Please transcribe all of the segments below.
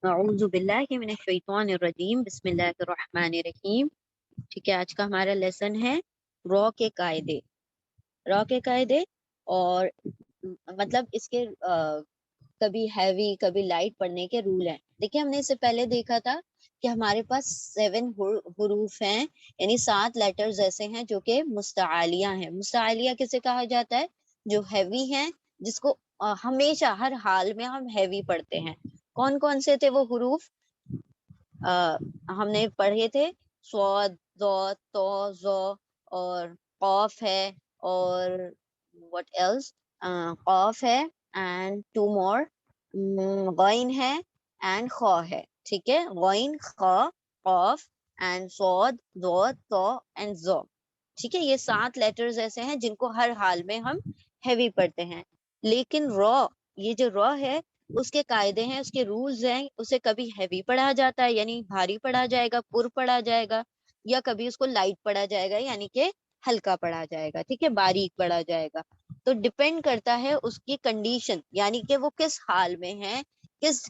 اعوذ باللہ من الشیطان الرجیم بسم اللہ الرحمن الرحیم. ٹھیک ہے، آج کا ہمارا لیسن ہے را کے قاعدے. را کے قاعدے اور مطلب اس کے کبھی ہیوی کبھی لائٹ پڑھنے کے رول ہیں. دیکھیں ہم نے اس سے پہلے دیکھا تھا کہ ہمارے پاس 7 حروف ہیں، یعنی 7 لیٹرز ایسے ہیں جو کہ مستعالیہ ہیں. مستعالیہ کسے کہا جاتا ہے؟ جو ہیوی ہیں، جس کو ہمیشہ ہر حال میں ہم ہیوی پڑھتے ہیں. کون کون سے تھے وہ حروف؟ ہم نے پڑھے تھے صاد، ضاد، طا، ظا، اور قاف ہے، اور what else؟ قاف ہے and 2 more، غین ہے and خا ہے. ٹھیک ہے، غین، خا، قاف and صاد، ضاد، طا and ظا. ٹھیک ہے، یہ 7 لیٹرز ایسے ہیں جن کو ہر حال میں ہم ہیوی پڑھتے ہیں. لیکن را، یہ جو را ہے اس کے قاعدے ہیں، اس کے رولز ہیں. اسے کبھی ہیوی پڑھا جاتا ہے یعنی بھاری پڑھا جائے گا، پر پڑھا جائے گا، یا کبھی اس کو لائٹ پڑھا جائے گا یعنی کہ ہلکا پڑھا جائے گا. ٹھیک ہے، باریک پڑھا جائے گا. تو ڈپینڈ کرتا ہے اس کی کنڈیشن، یعنی کہ وہ کس حال میں ہے،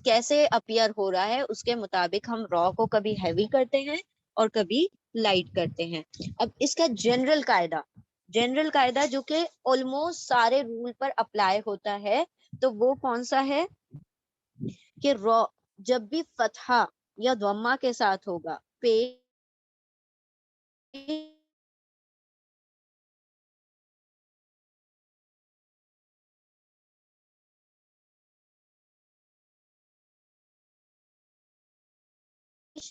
کیسے اپیئر ہو رہا ہے، اس کے مطابق ہم را کو کبھی ہیوی کرتے ہیں اور کبھی لائٹ کرتے ہیں. اب اس کا جنرل قاعدہ جو کہ آلموسٹ سارے رول پر اپلائی ہوتا ہے، تو وہ کون سا ہے کہ را جب بھی فتحہ یا ضمہ کے ساتھ ہوگا،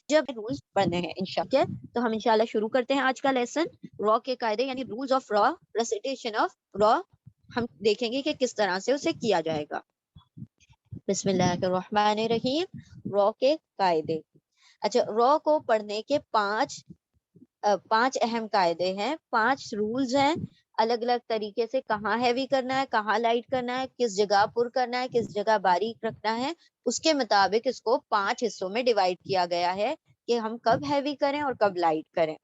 جب رولز پڑھنے ہیں انشاءاللہ. تو ہم انشاءاللہ شروع کرتے ہیں آج کا لیسن. را کے قاعدے یعنی رولز آف را، ریسیٹیشن آف را، ہم دیکھیں گے کہ کس طرح سے اسے کیا جائے گا. بسم اللہ الرحمن الرحیم. را کے قاعدے. اچھا، را کو پڑھنے کے 5 اہم قاعدے ہیں، 5 رولز ہیں. الگ الگ طریقے سے کہاں ہیوی کرنا ہے، کہاں لائٹ کرنا ہے، کس جگہ پر کرنا ہے، کس جگہ باریک رکھنا ہے، اس کے مطابق اس کو 5 حصوں میں ڈیوائڈ کیا گیا ہے کہ ہم کب ہیوی کریں اور کب لائٹ کریں.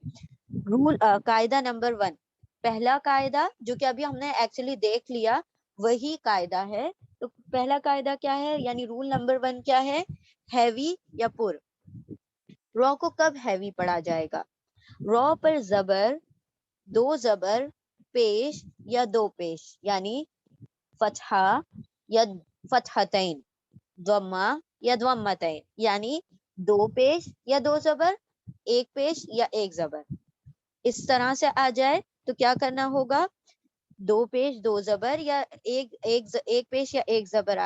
قاعدہ نمبر 1، پہلا قاعدہ جو کہ ابھی ہم نے ایکچولی دیکھ لیا وہی قاعدہ ہے. تو پہلا قاعدہ کیا ہے، یعنی رول نمبر 1 کیا ہے؟ ہیوی یا پر. را کو کب ہیوی پڑھا جائے گا؟ را پر زبر، 2 زبر، پیش یا 2 پیش، یعنی فتحہ یا فتحتین، ضمہ یا ضمتین، یعنی 2 پیش یا 2 زبر، 1 پیش یا 1 زبر. اس طرح سے آ جائے تو کیا کرنا ہوگا؟ 2 پیش 2 زبر یا ایک پیش یا 1 زبر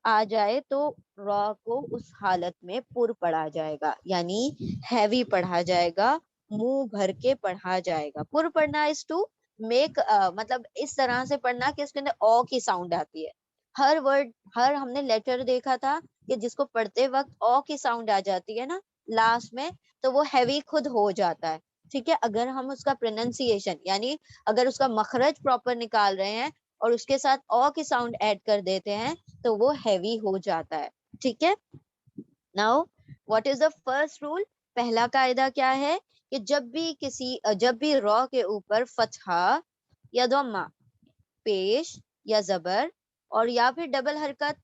آ جائے تو را کو اس حالت میں پر پڑھا جائے گا، یعنی ہیوی پڑھا جائے گا، منہ بھر کے پڑھا جائے گا. پر پڑھنا is to make مطلب اس طرح سے پڑھنا کہ اس کے اندر او کی ساؤنڈ آتی ہے. ہر ورڈ، ہر ہم نے لیٹر دیکھا تھا کہ جس کو پڑھتے وقت او کی ساؤنڈ آ جاتی ہے نا لاسٹ میں، تو وہ ہیوی خود ہو جاتا ہے. ٹھیک ہے، اگر ہم اس کا پروننسیشن یعنی اگر اس کا مخرج پراپر نکال رہے ہیں اور اس کے ساتھ او کی ساؤنڈ ایڈ کر دیتے ہیں تو وہ ہیوی ہو جاتا ہے. ٹھیک ہے، now what is the first rule? پہلا قاعدہ کیا ہے کہ جب بھی را کے اوپر فتحہ یا ضمہ، پیش یا زبر، اور یا پھر ڈبل حرکت،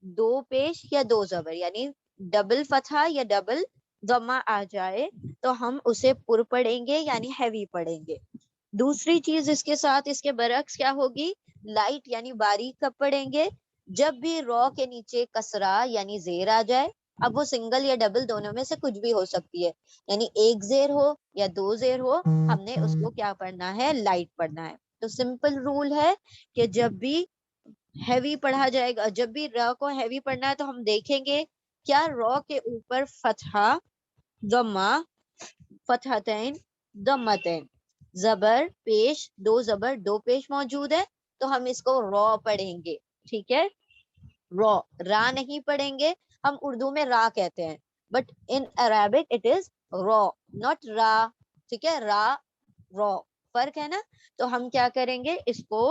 2 پیش یا 2 زبر، یعنی ڈبل فتحہ یا ڈبل ضمہ آ جائے تو ہم اسے پر پڑھیں گے یعنی ہیوی پڑھیں گے. دوسری چیز اس کے ساتھ اس کے برعکس کیا ہوگی؟ لائٹ یعنی باریک کب پڑھیں گے؟ جب بھی را کے نیچے کسرہ یعنی زیر آ جائے. اب وہ سنگل یا ڈبل دونوں میں سے کچھ بھی ہو سکتی ہے، یعنی 1 زیر ہو یا 2 زیر ہو، ہم نے اس کو کیا پڑھنا ہے؟ لائٹ پڑھنا ہے. تو سمپل رول ہے کہ جب بھی ہیوی پڑھا جائے گا، جب بھی را کو ہیوی پڑھنا ہے تو ہم دیکھیں گے کیا را کے اوپر فتحہ، ضمہ، فتحتین، ضمتین، زبر، پیش، 2 زبر 2 پیش موجود ہے تو ہم اس کو را پڑھیں گے. ٹھیک ہے، را نہیں پڑھیں گے. ہم اردو میں را کہتے ہیں but in Arabic it is را، ناٹ را. ٹھیک ہے، را فرق ہے نا. تو ہم کیا کریں گے؟ اس کو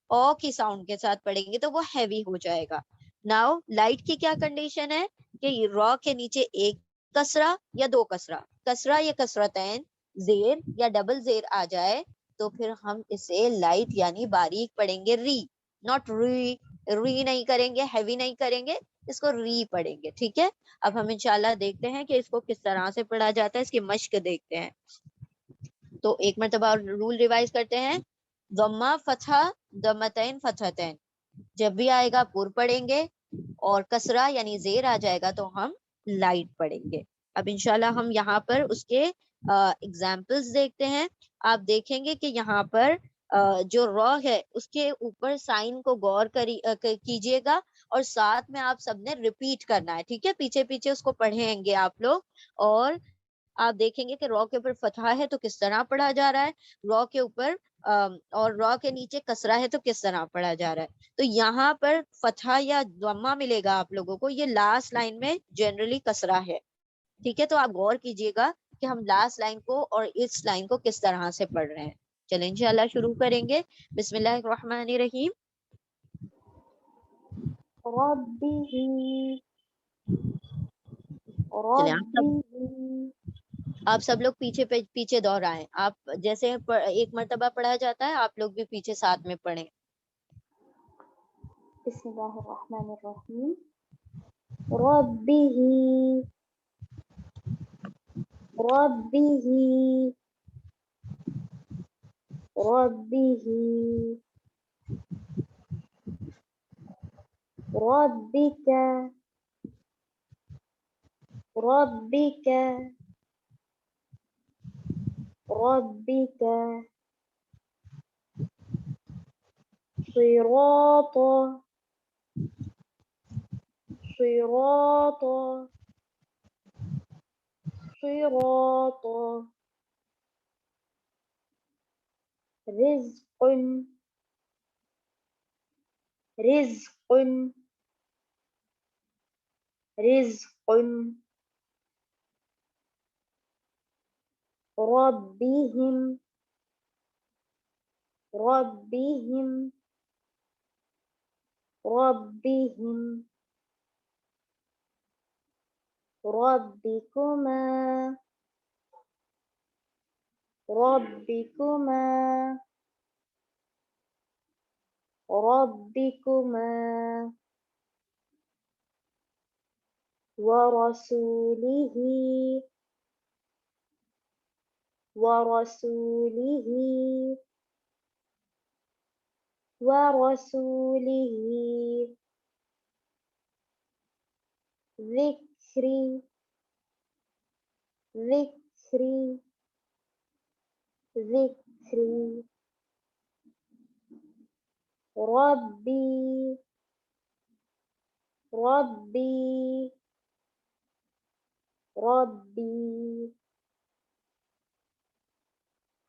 او کی ساؤنڈ کے ساتھ پڑھیں گے تو وہ ہیوی ہو جائے گا. ناؤ لائٹ کی کیا کنڈیشن ہے کہ را کے نیچے 1 کسرہ یا 2 کسرہ یا کسرتین، زیر یا ڈبل زیر آ جائے تو پھر ہم اسے لائٹ یعنی باریک پڑھیں گے. ری، ناٹ ری نہیں کریں گے، ہیوی نہیں کریں گے، اس کو ری پڑھیں گے. ٹھیک ہے, اب ہم انشاءاللہ دیکھتے ہیں کہ اس کو کس طرح سے پڑھا جاتا ہے, اس کی مشق دیکھتے ہیں. تو ایک مرتبہ رول ریوائز کرتے ہیں. ضمہ فتحہ ضمتین فتحتین, جب بھی آئے گا پر پڑھیں گے, اور کسرہ یعنی زیر آ جائے گا تو ہم لائٹ پڑھیں گے. اب انشاءاللہ ہم یہاں پر اس کے ایگزامپلس دیکھتے ہیں. آپ دیکھیں گے کہ یہاں پر جو را ہے اس کے اوپر سائن کو غور کیجئے گا, اور ساتھ میں آپ سب نے ریپیٹ کرنا ہے. ٹھیک ہے, پیچھے پیچھے اس کو پڑھیں گے آپ لوگ, اور آپ دیکھیں گے کہ را کے اوپر فتحہ ہے تو کس طرح پڑھا جا رہا ہے, را کے اوپر اور را کے نیچے کسرہ ہے تو کس طرح پڑھا جا رہا ہے. تو یہاں پر فتحہ یا ضمہ ملے گا آپ لوگوں کو, یہ لاسٹ لائن میں جنرلی کسرہ ہے. ٹھیک ہے, تو آپ غور کیجئے گا کہ ہم لاسٹ لائن کو اور اس لائن کو کس طرح سے پڑھ رہے ہیں. چلیں انشاءاللہ شروع کریں گے. بسم اللہ الرحمن الرحیم. ربه چلیں ربه آپ سب لوگ پیچھے دوہرائیں. آپ جیسے ایک مرتبہ پڑھا جاتا ہے آپ لوگ بھی پیچھے ساتھ میں پڑھیں. بسم الله الرحمن الرحيم ربه ربه ربه ربك ربك ربك صراط صراط صراط رزق رزق رزق ربهم ربهم ربهم ربكما ربكما ربكما ورسوله ورسوله ورسوله ذكري ذكري ذكري ربي ربي ربي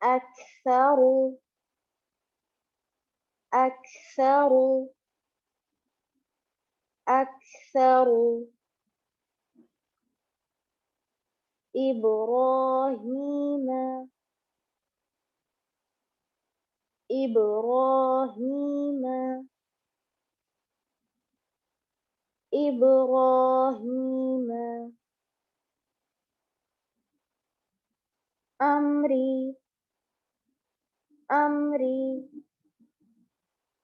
أكثر أكثر أكثر إبراهيم إبراهيم إبراهيم أمري أمري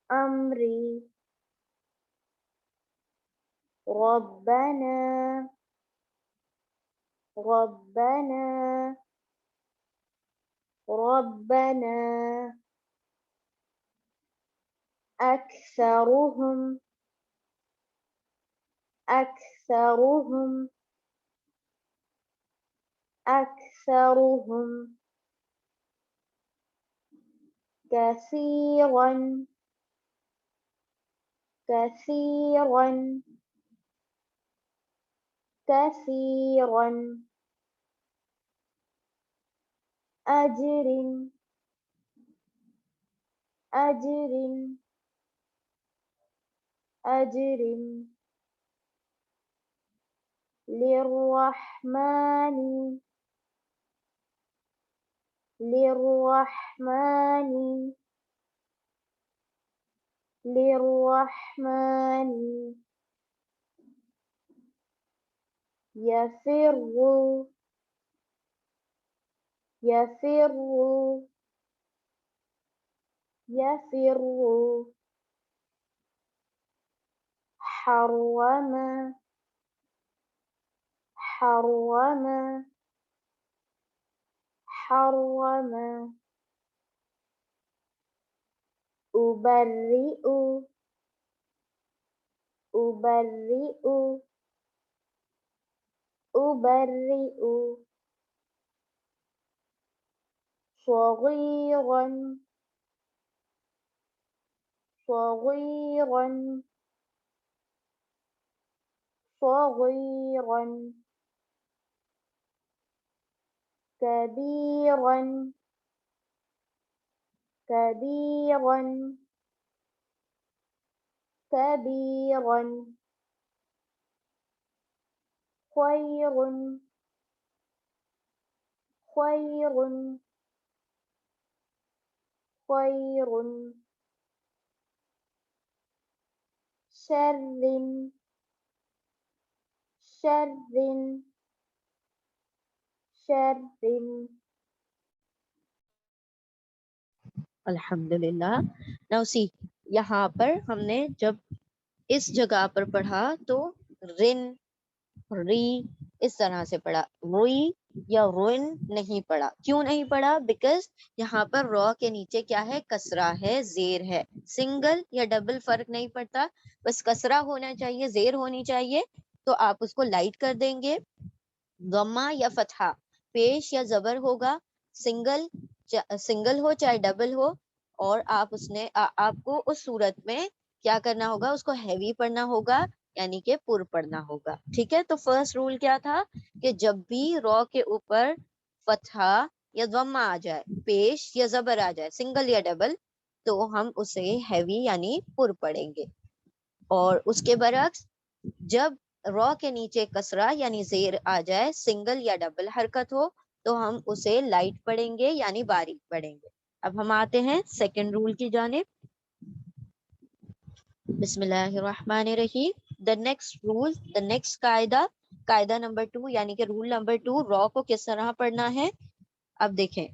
أمري ربنا ربنا ربنا أكثرهم أكثرهم أكثرهم كثيرا كثيرا كثيرا أجر أجر أجر للرحمن للرحمن للرحمن يفر يفر يفر حرم حرم حرم أبرئ أبرئ أبرئ صغيرا صغيرا صغيرا كبيرا كبيرا كبيرا خير خير خير شر شر شر الحمدللہ. Now see, یہاں پر ہم نے جب اس جگہ پر پڑھا تو رن ری اس طرح سے پڑھا، روئی یا روئن نہیں پڑھا. کیوں نہیں پڑھا؟ بیکاز یہاں پر رو کے نیچے کیا ہے؟ کسرہ ہے، زیر ہے. سنگل یا ڈبل فرق نہیں پڑتا، بس کسرہ ہونا چاہیے، زیر ہونی چاہیے، تو آپ اس کو لائٹ کر دیں گے. ضمہ یا فتحہ، پیش یا زبر ہوگا، سنگل ہو چاہے ڈبل ہو، اور آپ کو اس صورت میں کیا کرنا ہوگا؟ اس کو ہیوی پڑھنا ہوگا، یعنی کہ پر پڑھنا ہوگا. ٹھیک ہے، تو فرسٹ رول کیا تھا کہ جب بھی رو کے اوپر فتحہ یا ضمہ آ جائے، پیش یا زبر آ جائے، سنگل یا ڈبل، تو ہم اسے ہیوی یعنی پر پڑھیں گے. اور اس کے برعکس جب رو کے نیچے کسرہ یعنی زیر آ جائے، سنگل یا ڈبل حرکت ہو، تو ہم اسے لائٹ پڑھیں گے یعنی باریک پڑھیں گے. اب ہم آتے ہیں سیکنڈ رول کی جانب. بسم اللہ الرحمن الرحیم. The next rule, the next قاعدہ نمبر 2 یعنی کہ رول نمبر 2، رو کو کس طرح پڑھنا ہے. اب دیکھیں،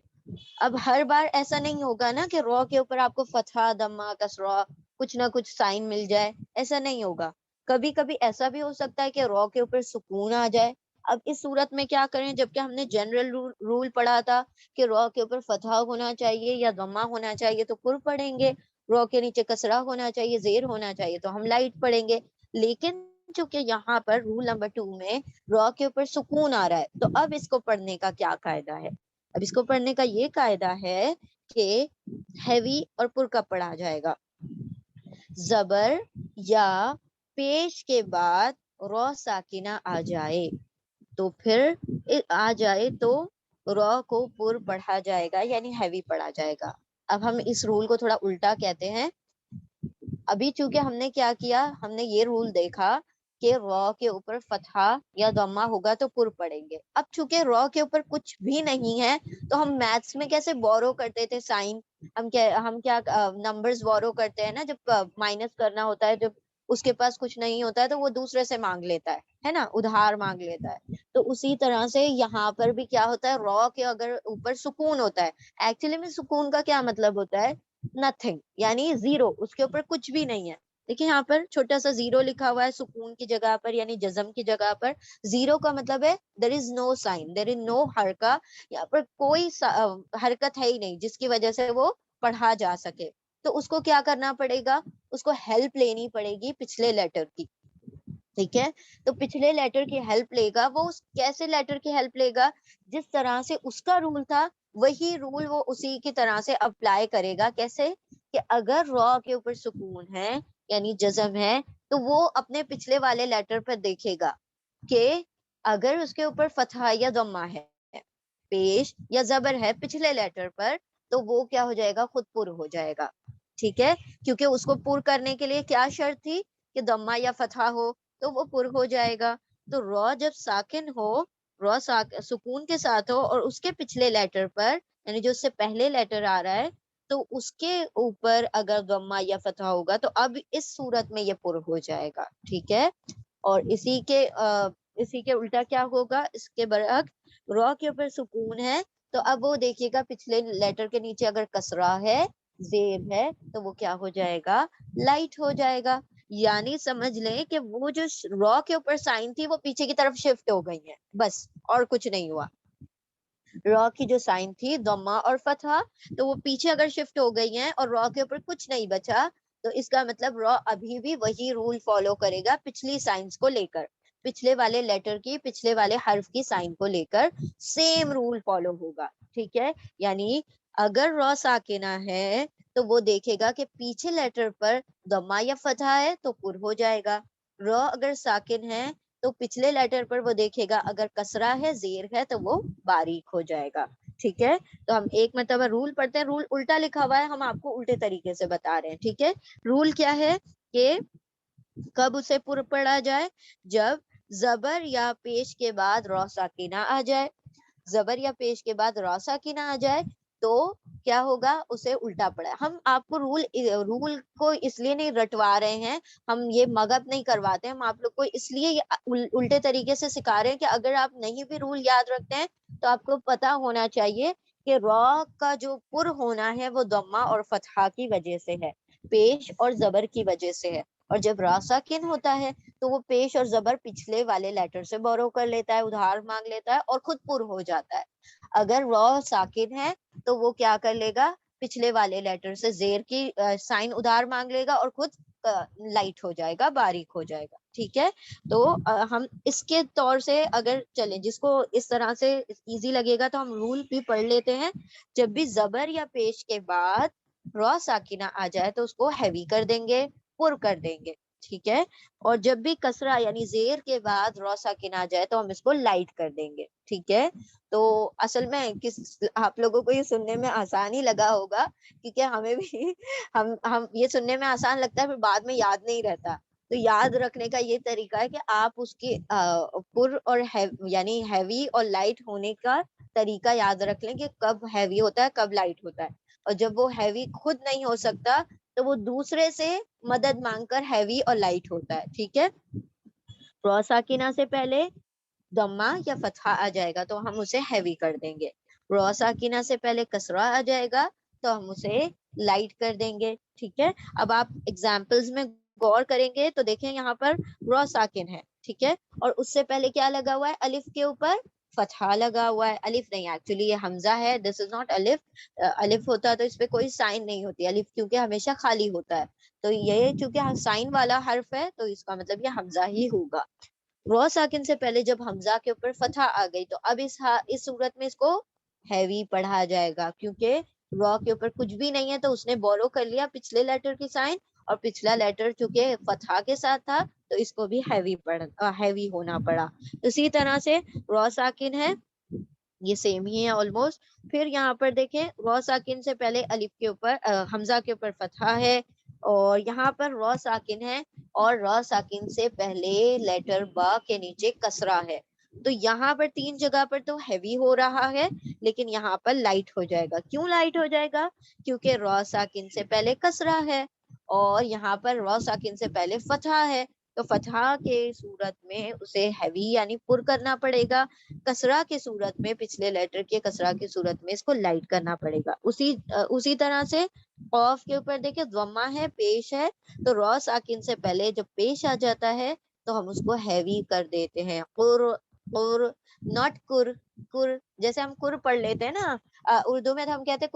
اب ہر بار ایسا نہیں ہوگا نا کہ رو کے اوپر آپ کو فتحہ، ضمہ، کسرہ کچھ نہ کچھ سائن مل جائے، ایسا نہیں ہوگا. کبھی کبھی ایسا بھی ہو سکتا ہے کہ رو کے اوپر سکون آ جائے. اب اس صورت میں کیا کریں؟ جبکہ ہم نے جنرل رول پڑھا تھا کہ رو کے اوپر فتحہ ہونا چاہیے یا ضمہ ہونا چاہیے تو پر پڑھیں گے، رو کے نیچے کسرہ ہونا چاہیے، زیر ہونا چاہیے تو ہم لائٹ پڑھیں گے. لیکن چونکہ یہاں پر رول نمبر 2 میں رو کے اوپر سکون آ رہا ہے، تو اب اس کو پڑھنے کا کیا قاعدہ ہے؟ اب اس کو پڑھنے کا یہ قاعدہ ہے کہ ہیوی اور پر کا پڑھا جائے گا. زبر یا پیش کے بعد رو ساکنہ آ جائے تو پھر تو رو کو پر پڑھا جائے گا یعنی ہیوی پڑھا جائے گا. اب ہم اس رول کو تھوڑا الٹا کہتے ہیں. ابھی چونکہ ہم نے کیا کیا، ہم نے یہ رول دیکھا کہ رو کے اوپر فتحہ یا ضمہ ہوگا تو پر پڑھیں گے. اب چونکہ رو کے اوپر کچھ بھی نہیں ہے تو ہم میتھس میں کیسے بورو کرتے تھے سائن، ہم کیا نمبرز بورو کرتے ہیں نا، جب مائنس کرنا ہوتا ہے، جب اس کے پاس کچھ نہیں ہوتا ہے تو وہ دوسرے سے مانگ لیتا ہے نا، ادھار مانگ لیتا ہے. تو اسی طرح سے یہاں پر بھی کیا ہوتا ہے، رو کے اگر اوپر سکون ہوتا ہے، ایکچولی میں سکون کا کیا مطلب ہوتا ہے؟ نتھنگ، یعنی زیرو، اس کے اوپر کچھ بھی نہیں ہے. دیکھیں یہاں پر چھوٹا سا زیرو لکھا ہوا ہے سکون کی جگہ پر یعنی جزم کی جگہ پر. زیرو کا مطلب ہے دیر از نو سائن، دیر از نو حرکہ، یہاں پر کوئی حرکت ہے ہی نہیں جس کی وجہ سے وہ پڑھا جا سکے. تو اس کو کیا کرنا پڑے گا؟ اس کو ہیلپ لینی پڑے گی پچھلے لیٹر کی. ٹھیک ہے، تو پچھلے لیٹر کی ہیلپ لے گا. وہ کیسے لیٹر کی ہیلپ لے گا؟ جس طرح سے اس کا رول تھا وہی رول وہ اسی کی طرح سے اپلائی کرے گا. کیسے کہ اگر رو کے اوپر سکون ہے یعنی جزم ہے تو وہ اپنے پچھلے والے لیٹر پر دیکھے گا کہ اگر اس کے اوپر فتحہ یا ضمہ ہے، پیش یا زبر ہے پچھلے لیٹر پر، تو وہ کیا ہو جائے گا؟ خود پر ہو جائے گا. ٹھیک ہے، کیونکہ اس کو پر کرنے کے لیے کیا شرط تھی کہ ضمہ یا فتحہ ہو، تو وہ پر ہو جائے گا. تو رو جب ساکن ہو، رو سکون کے ساتھ ہو اور اس کے پچھلے لیٹر پر یعنی جو اس سے پہلے لیٹر آ رہا ہے تو اس کے اوپر اگر ضمہ یا فتحہ ہوگا تو اب اس صورت میں یہ پر ہو جائے گا. ٹھیک ہے، اور اسی کے الٹا کیا ہوگا؟ اس کے برعکس رو کے اوپر سکون ہے تو اب وہ دیکھیے گا پچھلے لیٹر کے نیچے اگر کسرہ ہے، زیر ہے، تو وہ کیا ہو جائے گا؟ لائٹ ہو جائے گا. یعنی سمجھ لیں کہ وہ جو را کے اوپر سائن تھی وہ پیچھے کی طرف شفٹ ہو گئی ہیں بس، اور کچھ نہیں ہوا. را کی جو سائن تھی ضمہ اور فتحہ تو وہ پیچھے اگر شفٹ ہو گئی ہیں اور را کے اوپر کچھ نہیں بچا تو اس کا مطلب را ابھی بھی وہی رول فالو کرے گا پچھلی سائنس کو لے کر، پچھلے والے لیٹر کی، پچھلے والے حرف کی سائن کو لے کر سیم رول فالو ہوگا. ٹھیک ہے، یعنی اگر را ساکنہ ہے تو وہ دیکھے گا کہ پیچھے لیٹر پر ضمہ یا فتحہ ہے تو پر ہو جائے گا. را اگر ساکن ہے تو پچھلے لیٹر پر وہ دیکھے گا اگر کسرہ ہے، زیر ہے تو وہ باریک ہو جائے گا. ٹھیک ہے، تو ہم ایک مرتبہ رول پڑھتے ہیں. رول الٹا لکھا ہوا ہے، ہم آپ کو الٹے طریقے سے بتا رہے ہیں. ٹھیک ہے، رول کیا ہے کہ کب اسے پر پڑھا جائے؟ جب زبر یا پیش کے بعد را ساکنہ آ جائے. زبر یا پیش کے بعد را ساکنہ آ جائے تو کیا ہوگا؟ اسے الٹا پڑا. ہم آپ کو رول کو اس لیے نہیں رٹوا رہے ہیں، ہم یہ مغب نہیں کرواتے، ہم آپ لوگ کو اس لیے الٹے طریقے سے سکھا رہے ہیں کہ اگر آپ نہیں بھی رول یاد رکھتے ہیں تو آپ کو پتا ہونا چاہیے کہ را کا جو پر ہونا ہے وہ ضمہ اور فتحہ کی وجہ سے ہے، پیش اور زبر کی وجہ سے ہے. اور جب را ساکن ہوتا ہے تو وہ پیش اور زبر پچھلے والے لیٹر سے بورو کر لیتا ہے، ادھار مانگ لیتا ہے اور خود پر ہو جاتا ہے. اگر را ساکن ہے تو وہ کیا کر لے گا؟ پچھلے والے لیٹر سے زیر کی سائن ادھار مانگ لے گا اور خود لائٹ ہو جائے گا، باریک ہو جائے گا. ٹھیک ہے، تو ہم اس کے طور سے اگر چلیں، جس کو اس طرح سے ایزی لگے گا تو ہم رول بھی پڑھ لیتے ہیں. جب بھی زبر یا پیش کے بعد را ساکنہ آ جائے تو اس کو ہیوی کر دیں گے، پر کر دیں گے. ٹھیک ہے، اور جب بھی کسرہ یعنی زیر کے بعد را ساکنہ آ جائے تو ہم اس کو لائٹ کر دیں گے. ٹھیک ہے، تو اصل میں آپ لوگوں کو یہ سننے میں آسان ہی لگا ہوگا کیونکہ ہمیں بھی ہم یہ سننے میں آسان لگتا ہے پھر بعد میں یاد نہیں رہتا. تو یاد رکھنے کا یہ طریقہ ہے کہ آپ اس کی پر اور یعنی ہیوی اور لائٹ ہونے کا طریقہ یاد رکھ لیں کہ کب ہیوی ہوتا ہے کب لائٹ ہوتا ہے. اور جب وہ ہیوی خود نہیں ہو سکتا تو وہ دوسرے سے مدد مانگ کر ہیوی اور لائٹ ہوتا ہے. ٹھیک ہے، را ساکنہ سے پہلے ضمہ یا فتحہ آ جائے گا تو ہم اسے ہیوی کر دیں گے. را ساکنہ سے پہلے کسرہ آ جائے گا تو ہم اسے لائٹ کر دیں گے. ٹھیک ہے، اب آپ ایگزامپلز میں غور کریں گے تو دیکھیں یہاں پر را ساکن ہے. ٹھیک ہے، اور اس سے پہلے کیا لگا ہوا ہے؟ الف کے اوپر فتحہ لگا ہوا ہے. الف نہیں، ایکچولی یہ حمزہ ہے، دس از ناٹ الف. الف ہوتا تو اس پہ کوئی سائن نہیں ہوتی، الف کیونکہ ہمیشہ خالی ہوتا ہے. تو یہ چونکہ سائن والا حرف ہے تو اس کا مطلب یہ حمزہ ہی ہوگا. را ساکن سے پہلے جب حمزہ کے اوپر فتحہ آ گئی تو اب اس صورت میں اس کو ہیوی پڑھا جائے گا کیونکہ را کے اوپر کچھ بھی نہیں ہے تو اس نے بورو کر لیا پچھلے لیٹر کی سائن، اور پچھلا لیٹر چونکہ فتحہ کے ساتھ تھا تو اس کو بھی ہیوی ہونا پڑا. اسی طرح سے را ساکن ہے، یہ سیم ہی ہے آلموسٹ. پھر یہاں پر دیکھیں را ساکن سے پہلے الف کے اوپر حمزہ کے اوپر فتحہ ہے، اور یہاں پر را ساکن ہے اور را ساکن سے پہلے لیٹر با کے نیچے کسرہ ہے. تو یہاں پر تین جگہ پر تو ہیوی ہو رہا ہے لیکن یہاں پر لائٹ ہو جائے گا. کیوں لائٹ ہو جائے گا؟ کیونکہ را ساکن سے پہلے کسرہ ہے اور یہاں پر را ساکن سے پہلے فتحہ ہے. تو فتحہ کے صورت میں اسے ہیوی یعنی پر کرنا پڑے گا، کسرہ کے صورت میں پچھلے لیٹر کے کسرہ کی صورت میں اس کو لائٹ کرنا پڑے گا. اسی طرح سے قاف کے اوپر دیکھیں ضمہ ہے، پیش ہے، تو را ساکن سے پہلے جب پیش آ جاتا ہے تو ہم اس کو ہیوی کر دیتے ہیں. قر ناٹ کر جیسے ہم کر پڑھ لیتے ہیں نا اردو میں، تو ہم کہتے ہیں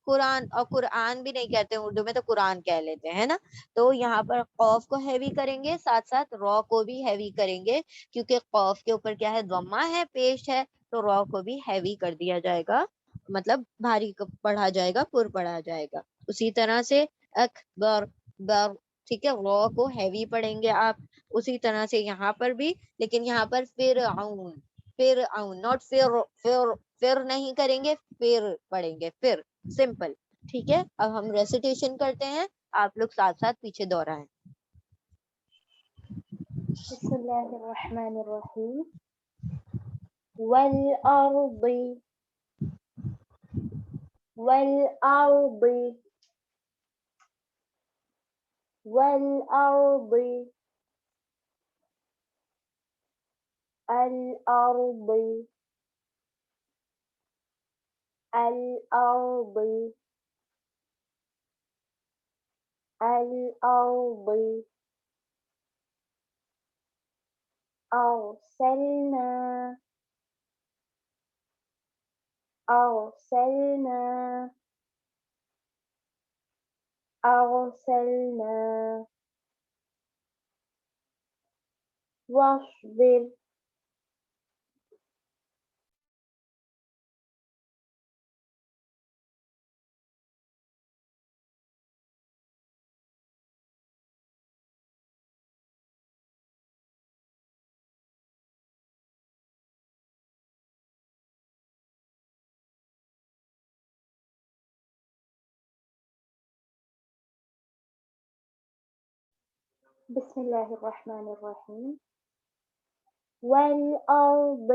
قرآن، اور قرآن بھی نہیں کہتے اردو میں، تو قرآن کہہ لیتے ہیں نا. تو یہاں پر قاف کو ہیوی کریں گے، ساتھ ساتھ را کو بھی ہیوی کریں گے کیونکہ قاف کے اوپر کیا ہے؟ ضمہ ہے، پیش ہے، تو را کو بھی ہیوی کر دیا جائے گا، مطلب بھاری پڑھا جائے گا، پر پڑھا جائے گا. اسی طرح سے اکبر بر، ٹھیک ہے، را کو ہیوی پڑھیں گے آپ. اسی طرح سے یہاں پر بھی، لیکن یہاں پر فرعون ناٹ فر نہیں کریں گے، پھر پڑھیں گے، پھر سمپل. ٹھیک ہے، اب ہم ریسیٹیشن کرتے ہیں، آپ لوگ ساتھ ساتھ پیچھے دوہرائیں. بسم الله الرحمن الرحيم. والأرض والأرض والأرض الأرض الأرض الأرض أرسلنا أرسلنا أرسلنا واصبر بسم الله الرحمن الرحيم والأرض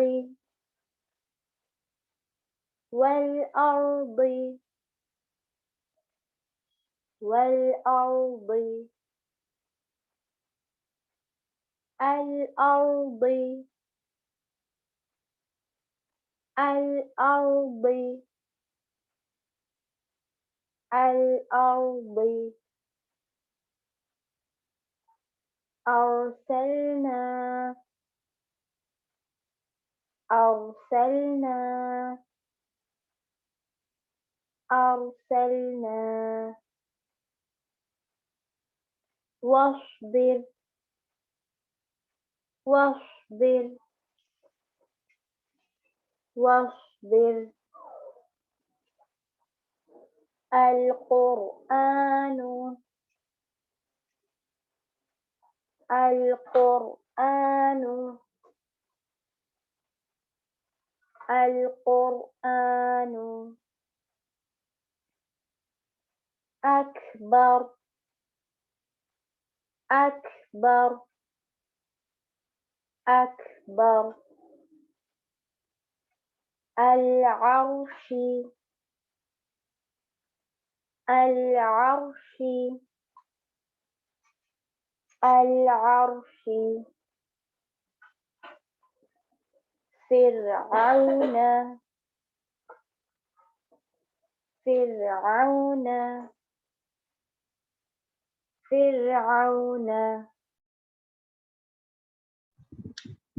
والأرض والأرض الأرض الأرض الأرض أرسلنا أرسلنا أرسلنا واصبر واصبر واصبر القرآن القرآن القرآن أكبر أكبر أكبر العرش العرش العرش فرعون فرعون فرعون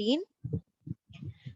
3।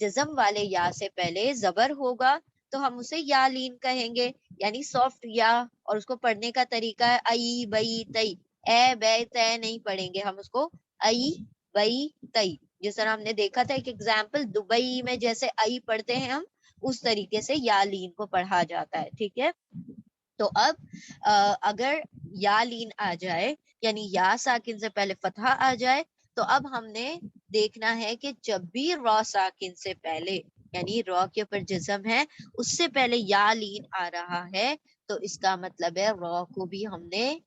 جزم والے یا سے پہلے زبر ہوگا تو ہم اسے یا لین کہیں گے، یعنی سافٹ یا، اور اس کو پڑھنے کا طریقہ ہے ای بئی تئی، اے بے تے نہیں پڑھیں گے ہم اس کو ای بئی تئی، جس طرح ہم نے دیکھا تھا ایک ایگزامپل دبئی میں جیسے ای پڑھتے ہیں ہم اس طریقے سے یا لین کو پڑھا جاتا ہے. ٹھیک ہے، تو اب اگر یا لین آ جائے یعنی یا ساکن سے پہلے فتحہ آ جائے تو اب ہم نے دیکھنا ہے کہ جب بھی را ساکن سے پہلے یعنی را کے اوپر جزم ہے اس سے پہلے یا لین آ رہا ہے تو اس کا مطلب ہے را کو بھی ہم نے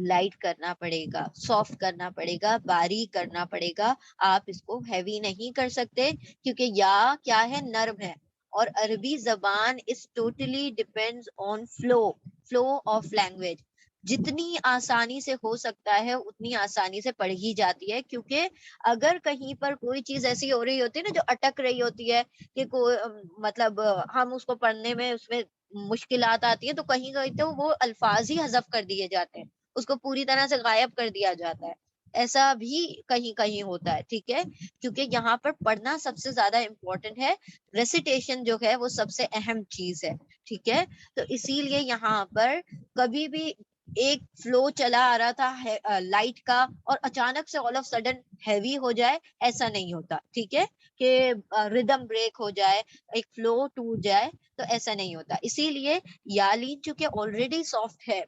لائٹ کرنا پڑے گا، سافٹ کرنا پڑے گا، باریک کرنا پڑے گا. آپ اس کو ہیوی نہیں کر سکتے کیونکہ یا کیا ہے، نرم ہے، اور عربی زبان اس totally depends on flow of language. جتنی آسانی سے ہو سکتا ہے اتنی آسانی سے پڑھی جاتی ہے، کیونکہ اگر کہیں پر کوئی چیز ایسی ہو رہی ہوتی ہے نا جو اٹک رہی ہوتی ہے کہ کوئی مطلب ہم اس کو پڑھنے میں اس میں مشکلات آتی ہیں تو کہیں کہیں تو وہ الفاظ ہی حذف کر دیے جاتے ہیں، اس کو پوری طرح سے غائب کر دیا جاتا ہے، ایسا بھی کہیں کہیں ہوتا ہے. ٹھیک ہے، کیونکہ یہاں پر پڑھنا سب سے زیادہ امپورٹنٹ ہے، ریسیٹیشن جو ہے وہ سب سے اہم چیز ہے. ٹھیک ہے، تو اسی لیے یہاں پر کبھی بھی ایک فلو چلا آ رہا تھا لائٹ کا اور اچانک سے آل آف سڈن ہیوی ہو جائے، ایسا نہیں ہوتا. ٹھیک ہے، کہ ردم بریک ہو جائے، ایک فلو ٹوٹ جائے، تو ایسا نہیں ہوتا. اسی لیے یا لین چونکہ آلریڈی سافٹ ہے،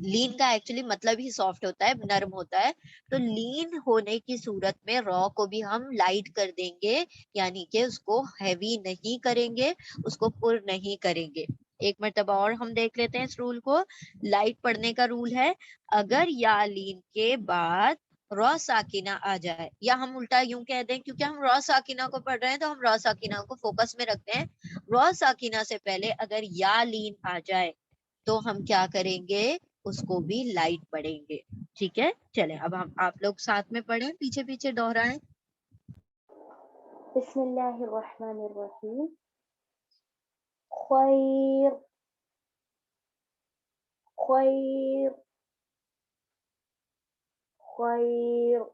لین کا ایکچولی مطلب ہی سافٹ ہوتا ہے، نرم ہوتا ہے، تو لین ہونے کی صورت میں را کو بھی ہم لائٹ کر دیں گے، یعنی کہ اس کو ہیوی نہیں کریں گے، اس کو پر نہیں کریں گے. ایک مرتبہ اور ہم دیکھ لیتے ہیں اس رول کو. لائٹ پڑھنے کا رول ہے اگر یا لین کے بعد را ساکنہ آ جائے، یا ہم الٹا یوں کہہ دیں کیونکہ ہم را ساکنہ کو پڑھ رہے ہیں تو ہم را ساکنہ کو فوکس میں رکھتے ہیں. را ساکنہ سے پہلے اگر یا لین آ جائے تو ہم کیا کریں گے، اس کو بھی لائٹ پڑھیں گے. ٹھیک ہے، چلیں اب ہم آپ لوگ ساتھ میں پڑھیں، پیچھے پیچھے دوہرائیں. بسم اللہ الرحمن الرحیم. خیر خیر خیر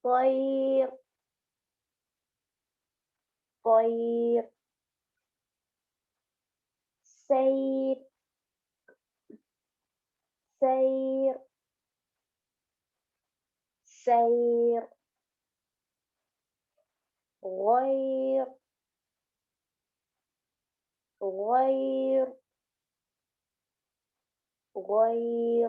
طیر طیر طیر سیر سیر سیر غیر غیر غیر.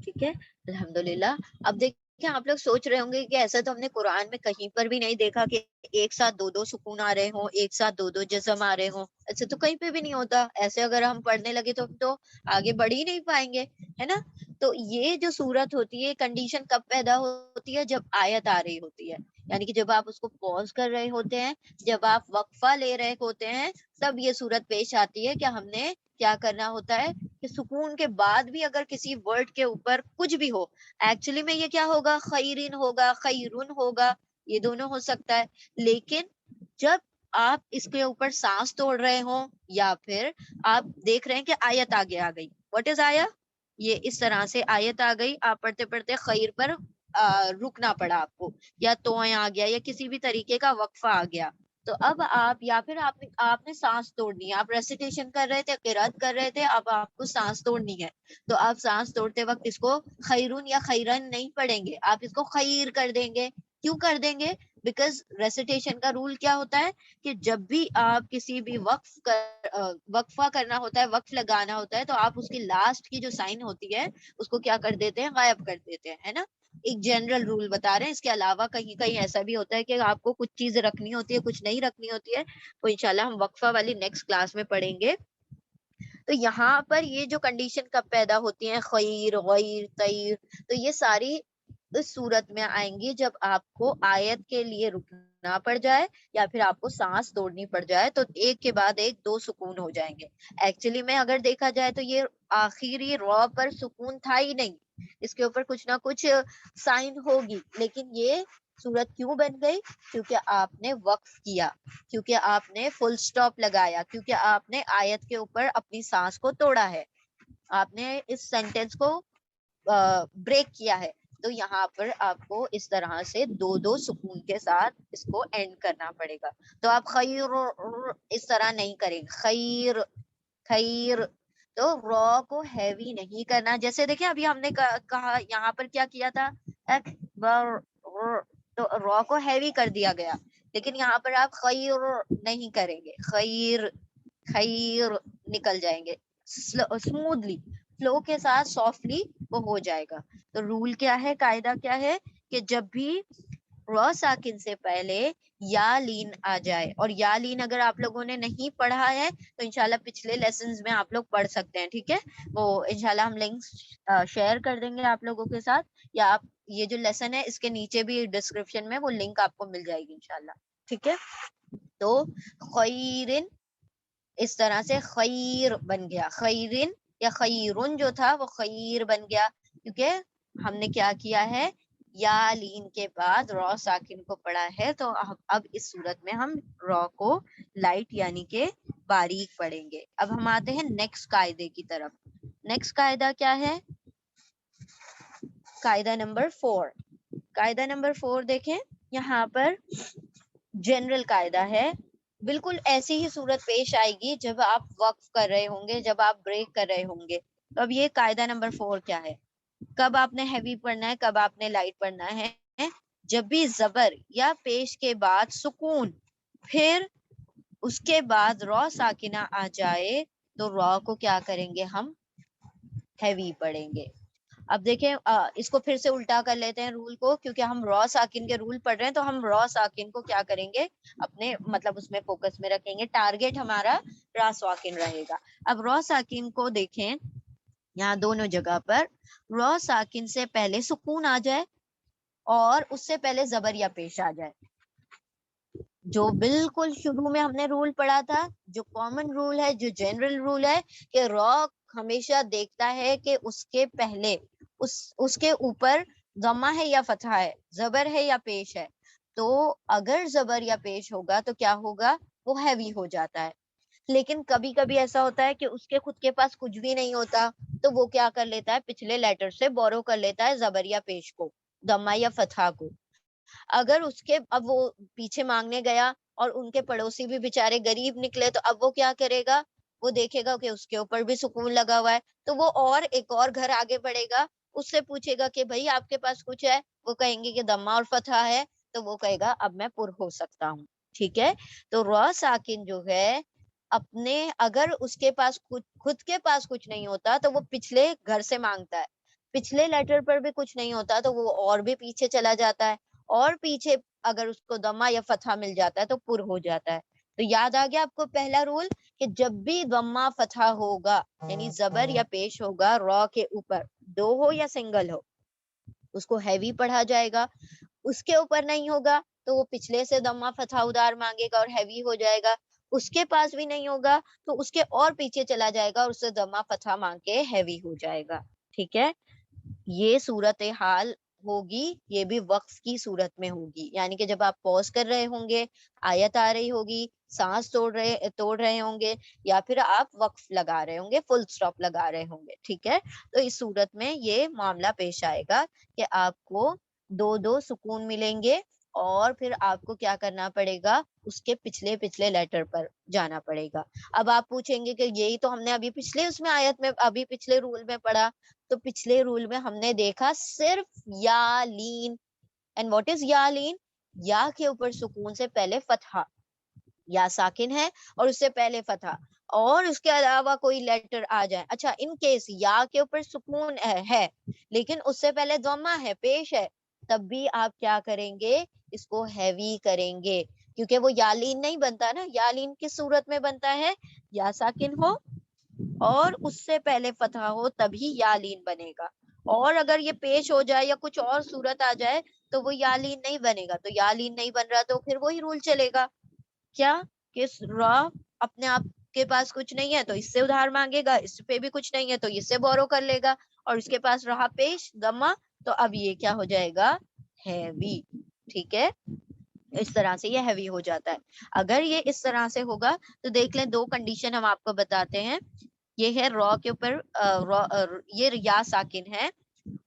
ٹھیک ہے، الحمدللہ. اب دیکھیں آپ لوگ سوچ رہے ہوں گے کہ ایسا تو ہم نے قرآن میں کہیں پر بھی نہیں دیکھا کہ ایک ساتھ دو دو سکون آ رہے ہوں، ایک ساتھ دو دو جزم آ رہے ہوں، ایسے تو کہیں پہ بھی نہیں ہوتا. ایسے اگر ہم پڑھنے لگے تو ہم تو آگے بڑھ ہی نہیں پائیں گے، ہے نا. تو یہ جو صورت ہوتی ہے، کنڈیشن کب پیدا ہوتی ہے، جب آیت آ رہی ہوتی ہے، یعنی کہ جب آپ اس کو پوز کر رہے ہوتے ہیں، جب آپ وقفہ لے رہے ہوتے ہیں، تب یہ صورت پیش آتی ہے کہ ہم نے کیا کرنا ہوتا ہے کہ سکون کے بعد بھی اگر کسی ورڈ کے اوپر کچھ بھی ہو، ایکچولی میں یہ کیا ہوگا، خیرین ہوگا، خیرن ہوگا، یہ دونوں ہو سکتا ہے. لیکن جب آپ اس کے اوپر سانس توڑ رہے ہوں یا پھر آپ دیکھ رہے ہیں کہ آیت آگے آ گئی، واٹ از آیا، یہ اس طرح سے آیت آ گئی، آپ پڑھتے پڑھتے خیر پر رکنا پڑا آپ کو، یا توئیں آ گیا، یا کسی بھی طریقے کا وقفہ آ گیا، تو اب آپ یا پھر آپ نے سانس توڑنی ہے، آپ ریسیٹیشن کر رہے تھے، قرات کر رہے تھے، اب آپ کو سانس توڑنی ہے، تو آپ سانس توڑتے وقت اس کو خیرون یا خیرن نہیں پڑھیں گے، آپ اس کو خیر کر دیں گے. کیوں کر دیں گے؟ بیکاز ریسیٹیشن کا رول کیا ہوتا ہے کہ جب بھی آپ کسی بھی وقفہ کرنا ہوتا ہے، وقف لگانا ہوتا ہے، تو آپ اس کی لاسٹ کی جو سائن ہوتی ہے اس کو کیا کر دیتے ہیں، غائب کر دیتے ہیں، ہے نا. ایک جنرل رول بتا رہے ہیں، اس کے علاوہ کہیں کہیں ایسا بھی ہوتا ہے کہ آپ کو کچھ چیز رکھنی ہوتی ہے، کچھ نہیں رکھنی ہوتی ہے، تو انشاءاللہ ہم وقفہ والی نیکسٹ کلاس میں پڑھیں گے. تو یہاں پر یہ جو کنڈیشن کب پیدا ہوتی ہیں، خیر، غیر، طیر، تو یہ ساری اس صورت میں آئیں گی جب آپ کو آیت کے لیے رکنا پڑ جائے یا پھر آپ کو سانس توڑنی پڑ جائے، تو ایک کے بعد ایک دو سکون ہو جائیں گے. ایکچولی میں اگر دیکھا جائے تو یہ آخری را پر سکون تھا ہی نہیں، اس کے اوپر کچھ نہ کچھ سائن ہوگی، لیکن یہ صورت کیوں بن گئی، کیونکہ آپ نے وقف کیا، کیونکہ آپ نے فل سٹاپ لگایا، کیونکہ آپ نے آیت کے اوپر اپنی سانس کو توڑا ہے. آپ نے اس سینٹینس کو بریک کیا ہے تو یہاں پر آپ کو اس طرح سے دو دو سکون کے ساتھ اس کو اینڈ کرنا پڑے گا. تو آپ خیر اس طرح نہیں کریں گے, خیر خیر. تو را کو ہیوی نہیں کرنا. جیسے دیکھیں ابھی ہم نے کہا یہاں پر کیا کیا تھا, اکبر, تو را کو ہیوی کر دیا گیا, لیکن یہاں پر آپ خیر نہیں کریں گے, خیر خیر نکل جائیں گے اسموتھلی, فلو کے ساتھ سافٹلی وہ ہو جائے گا. تو رول کیا ہے, قاعدہ کیا ہے کہ جب بھی را ساکن سے پہلے یا لین آ جائے, اور یا لین اگر آپ لوگوں نے نہیں پڑھا ہے تو انشاءاللہ پچھلے لیسنز میں آپ لوگ پڑھ سکتے ہیں, ٹھیک ہے. وہ انشاءاللہ ہم لنکس شیئر کر دیں گے آپ لوگوں کے ساتھ, یا آپ یہ جو لیسن ہے اس کے نیچے بھی ڈسکرپشن میں وہ لنک آپ کو مل جائے گی انشاءاللہ, ٹھیک ہے. تو خیرن اس طرح سے خیر بن گیا, خیرن یا خیرن جو تھا وہ خیر بن گیا, کیونکہ ہم نے کیا کیا ہے, یا لین کے بعد را ساکن کو پڑھا ہے. تو اب اس صورت میں ہم را کو لائٹ یعنی کہ باریک پڑھیں گے. اب ہم آتے ہیں نیکسٹ قاعدے کی طرف. نیکسٹ قاعدہ کیا ہے, قاعدہ نمبر 4. قاعدہ نمبر 4 دیکھیں, یہاں پر جنرل قاعدہ ہے, بالکل ایسی ہی صورت پیش آئے گی جب آپ وقف کر رہے ہوں گے, جب آپ بریک کر رہے ہوں گے. تو اب یہ قاعدہ نمبر 4 کیا ہے, کب آپ نے ہیوی پڑھنا ہے, کب آپ نے لائٹ پڑھنا ہے. جب بھی زبر یا پیش کے بعد سکون پھر اس کے بعد را ساکنہ آ جائے تو را کو کیا کریں گے, ہم ہیوی پڑھیں گے. اب دیکھیں اس کو پھر سے الٹا کر لیتے ہیں رول کو, کیونکہ ہم را ساکن کے رول پڑھ رہے ہیں تو ہم را ساکن کو کیا کریں گے, اپنے مطلب اس میں فوکس میں رکھیں گے, ٹارگیٹ ہمارا را ساکن رہے گا. اب را ساکن کو دیکھیں یہاں دونوں جگہ پر را ساکن سے پہلے سکون آ جائے اور اس سے پہلے زبر یا پیش آ جائے. جو بالکل شروع میں ہم نے رول پڑھا تھا, جو کامن رول ہے, جو جنرل رول ہے کہ را ہمیشہ دیکھتا ہے کہ اس کے پہلے اس کے اوپر ضمہ ہے یا فتحہ ہے, زبر ہے یا پیش ہے. تو اگر زبر یا پیش ہوگا تو کیا ہوگا, وہ ہیوی ہو جاتا ہے. لیکن کبھی کبھی ایسا ہوتا ہے کہ اس کے خود کے پاس کچھ بھی نہیں ہوتا, تو وہ کیا کر لیتا ہے, پچھلے لیٹر سے بورو کر لیتا ہے زبر یا پیش کو, ضمہ یا فتحہ کو. اگر اس کے اب وہ پیچھے مانگنے گیا اور ان کے پڑوسی بھی بےچارے غریب نکلے, تو اب وہ کیا کرے گا, وہ دیکھے گا کہ اس کے اوپر بھی سکون لگا ہوا ہے, تو وہ اور ایک اور گھر آگے بڑھے گا, اس سے پوچھے گا کہ بھائی آپ کے پاس کچھ ہے, وہ کہیں گے کہ ضمہ اور فتحہ ہے, تو وہ کہے گا اب میں پر ہو سکتا ہوں, ٹھیک ہے. تو را ساکن جو ہے اپنے اگر اس کے پاس خود کے پاس کچھ نہیں ہوتا تو وہ پچھلے گھر سے مانگتا ہے, پچھلے لیٹر پر بھی کچھ نہیں ہوتا تو وہ اور بھی پیچھے چلا جاتا ہے, اور پیچھے اگر اس کو ضمہ یا فتحہ مل جاتا ہے تو پر ہو جاتا ہے. تو یاد آ گیا آپ کو پہلا رول کہ جب بھی ضمہ فتحہ ہوگا یعنی زبر یا پیش ہوگا را کے اوپر, دو ہو یا سنگل ہو, اس کو ہیوی پڑھا جائے گا. اس کے اوپر نہیں ہوگا تو وہ پچھلے سے ضمہ فتحہ ادار مانگے گا اور ہیوی ہو جائے گا. اس کے پاس بھی نہیں ہوگا تو اس کے اور پیچھے چلا جائے گا اور اس سے ضمہ فتحہ مانگ کے ہیوی ہو جائے گا, ٹھیک ہے. یہ صورت حال ہوگی, یہ بھی وقف کی صورت میں ہوگی, یعنی کہ جب آپ پوز کر رہے ہوں گے, آیت آ رہی ہوگی, سانس توڑ رہے ہوں گے, یا پھر آپ وقف لگا رہے ہوں گے, فل سٹاپ لگا رہے ہوں گے, ٹھیک ہے. تو اس صورت میں یہ معاملہ پیش آئے گا کہ آپ کو دو دو سکون ملیں گے, اور پھر آپ کو کیا کرنا پڑے گا, اس کے پچھلے لیٹر پر جانا پڑے گا. اب آپ پوچھیں گے کہ یہی تو ہم نے ابھی پچھلے اس میں آیت میں ابھی پچھلے رول میں پڑھا. تو پچھلے رول میں ہم نے دیکھا صرف یا لین, اینڈ واٹ از یا لین, یا کے اوپر سکون سے پہلے فتحہ, یا ساکن ہے اور اس سے پہلے فتحہ, اور اس کے علاوہ کوئی لیٹر آ جائے. اچھا ان کیس یا کے اوپر سکون ہے لیکن اس سے پہلے ضمہ ہے, پیش ہے, تب بھی آپ کیا کریں گے, اس کو ہیوی کریں گے, کیونکہ وہ یالین نہیں بنتا نا. یالین کس صورت میں بنتا ہے, یا ساکن ہو اور اس سے پہلے فتحہ ہو تبھی یالین بنے گا. اور اگر یہ پیش ہو جائے یا کچھ اور صورت آ جائے تو وہ یالین نہیں بنے گا. تو یالین نہیں بن رہا تو پھر وہی رول چلے گا, کیا کہ را اپنے آپ کے پاس کچھ نہیں ہے تو اس سے ادھار مانگے گا, اس پہ بھی کچھ نہیں ہے تو اس سے بورو کر لے گا, اور اس کے پاس رہا پیش ضمہ, تو اب یہ کیا ہو جائے گا, ہیوی, ٹھیک ہے. اس طرح سے یہ ہیوی ہو جاتا ہے. اگر یہ اس طرح سے ہوگا تو دیکھ لیں, دو کنڈیشن ہم آپ کو بتاتے ہیں. یہ ہے را کے اوپر یہ یا ساکن ہے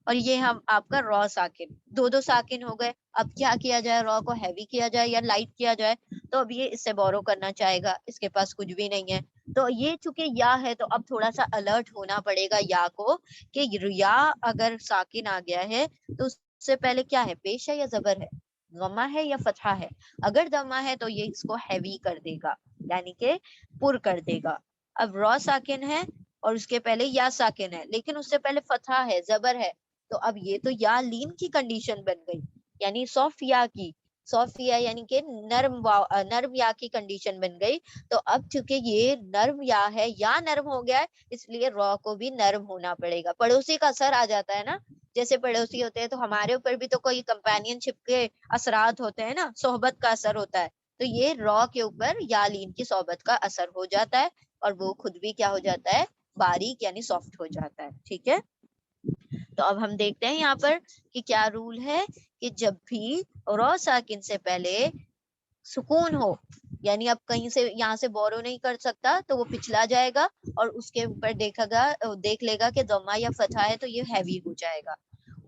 اور یہ ہم آپ کا را ساکن، دو ساکن ہو گئے. اب کیا کیا جائے، را کو ہیوی کیا جائے یا لائٹ کیا جائے؟ تو اب یہ اس سے بورو کرنا چاہے گا، اس کے پاس کچھ بھی نہیں ہے. تو یہ چونکہ یا ہے تو اب تھوڑا سا الرٹ ہونا پڑے گا یا کو کہ یا اگر ساکن آ گیا ہے تو اس سے پہلے کیا ہے، پیش ہے یا زبر ہے، ضمہ ہے یا فتحہ ہے. اگر ضمہ ہے تو یہ اس کو ہیوی کر دے گا، یعنی کہ پر کر دے گا. اب را ساکن ہے اور اس کے پہلے یا ساکن ہے لیکن اس سے پہلے فتحہ ہے، زبر ہے، تو اب یہ تو یا لین کی کنڈیشن بن گئی، یعنی سافٹ یا کی، سافٹ یا یعنی کہ نرم یا کی کنڈیشن بن گئی. تو اب چونکہ یہ نرم یا ہے یا نرم ہو گیا ہے اس لیے را کو بھی نرم ہونا پڑے گا. پڑوسی کا اثر آ جاتا ہے نا، جیسے پڑوسی ہوتے ہیں تو ہمارے اوپر بھی تو کوئی کمپینین شپ کے اثرات ہوتے ہیں نا، صحبت کا اثر ہوتا ہے. تو یہ را کے اوپر یا لین کی صحبت کا اثر ہو جاتا ہے اور وہ خود بھی کیا ہو جاتا ہے، باریک یعنی سافٹ ہو جاتا ہے. ٹھیک ہے، تو اب ہم دیکھتے ہیں یہاں پر کہ کیا رول ہے کہ جب بھی را ساکن سے پہلے سکون ہو، یعنی اب کہیں سے یہاں سے بورو نہیں کر سکتا تو وہ پچھلا جائے گا اور اس کے اوپر دیکھ لے گا کہ ضمہ یا فتحہ ہے تو یہ ہیوی ہو جائے گا.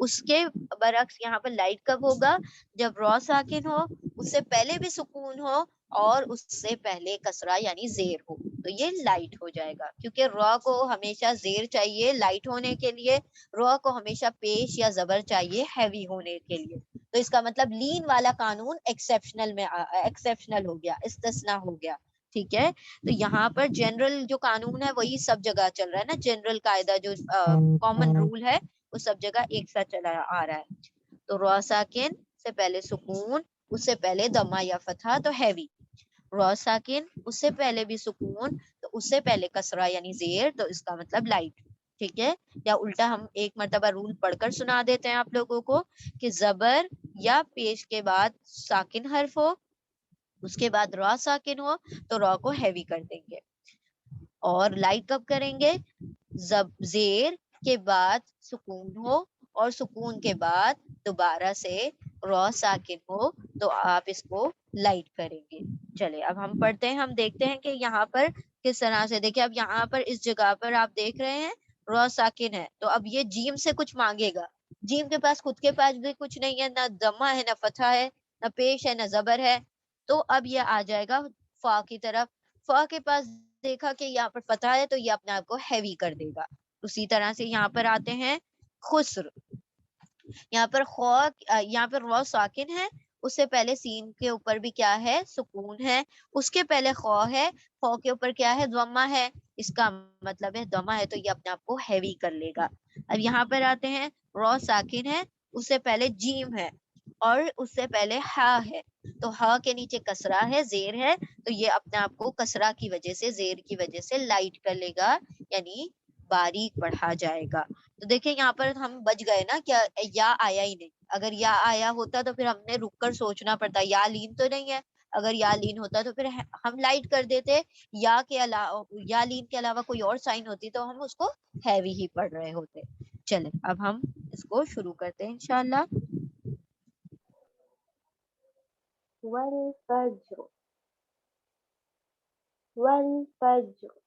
اس کے برعکس یہاں پر لائٹ کب ہوگا، جب را ساکن ہو، اس سے پہلے بھی سکون ہو اور اس سے پہلے کسرہ یعنی زیر ہو، تو یہ لائٹ ہو جائے گا. کیونکہ را کو ہمیشہ زیر چاہیے لائٹ ہونے کے لیے، را کو ہمیشہ پیش یا زبر چاہیے ہیوی ہونے کے لیے. تو اس کا مطلب لین والا قانون ایکسیپشنل ہو گیا، استثنا ہو گیا. ٹھیک ہے، تو یہاں پر جنرل جو قانون ہے وہی سب جگہ چل رہا ہے نا، جنرل قاعدہ جو کامن رول ہے وہ سب جگہ ایک ساتھ چلا آ رہا ہے. تو را ساکن سے پہلے سکون، اس سے پہلے ضمہ یا فتحہ تو ہیوی، را ساکن اس سے پہلے بھی سکون تو اس سے پہلے کسرہ یعنی زیر تو اس کا مطلب لائٹ. ٹھیک ہے، یا الٹا ہم ایک مرتبہ رول پڑھ کر سنا دیتے ہیں آپ لوگوں کو کہ زبر یا پیش کے بعد ساکن حرف ہو، اس کے بعد را ساکن ہو تو را کو ہیوی کر دیں گے. اور لائٹ کب کریں گے، زیر کے بعد سکون ہو اور سکون کے بعد دوبارہ سے را ساکن ہو تو آپ اس کو لائٹ کریں گے. چلے اب ہم پڑھتے ہیں، ہم دیکھتے ہیں کہ یہاں پر کس طرح سے. دیکھیں اب یہاں پر اس جگہ پر آپ دیکھ رہے ہیں را ساکن ہے تو اب یہ جیم سے کچھ مانگے گا. جیم کے پاس خود کے پاس بھی کچھ نہیں ہے، نہ ضمہ ہے نہ فتحہ ہے نہ پیش ہے نہ زبر ہے. تو اب یہ آ جائے گا فا کی طرف. فا کے پاس دیکھا کہ یہاں پر فتحہ ہے تو یہ اپنے آپ کو ہیوی کر دے گا. اسی طرح سے یہاں پر آتے ہیں خسر، یہاں پر یہاں پر را ساکن ہے، اس سے پہلے سین کے اوپر بھی کیا ہے، سکون ہے، اس کے پہلے خو ہے، خو کے اوپر کیا ہے، ضمہ ہے، اس کا مطلب ہے ضمہ ہے تو یہ اپنے آپ کو ہیوی کر لے گا. اب یہاں پر آتے ہیں را ساکن ہے، اس سے پہلے جیم ہے اور اس سے پہلے ہا ہے تو ہا کے نیچے کسرہ ہے، زیر ہے تو یہ اپنے آپ کو کسرہ کی وجہ سے، زیر کی وجہ سے لائٹ کر لے گا یعنی باریک بڑھا جائے گا. تو دیکھیں یہاں پر ہم بچ گئے نا، کیا یا آیا ہی نہیں. اگر یا آیا ہوتا تو پھر ہم نے رک کر سوچنا پڑتا، یا لین تو نہیں ہے، اگر یا لین ہوتا تو پھر ہم لائٹ کر دیتے، یا کے علاوہ یا لین کے علاوہ کوئی اور سائن ہوتی تو ہم اس کو ہیوی ہی پڑھ رہے ہوتے. چلیں اب ہم اس کو شروع کرتے ہیں انشاءاللہ. والفجر والفجر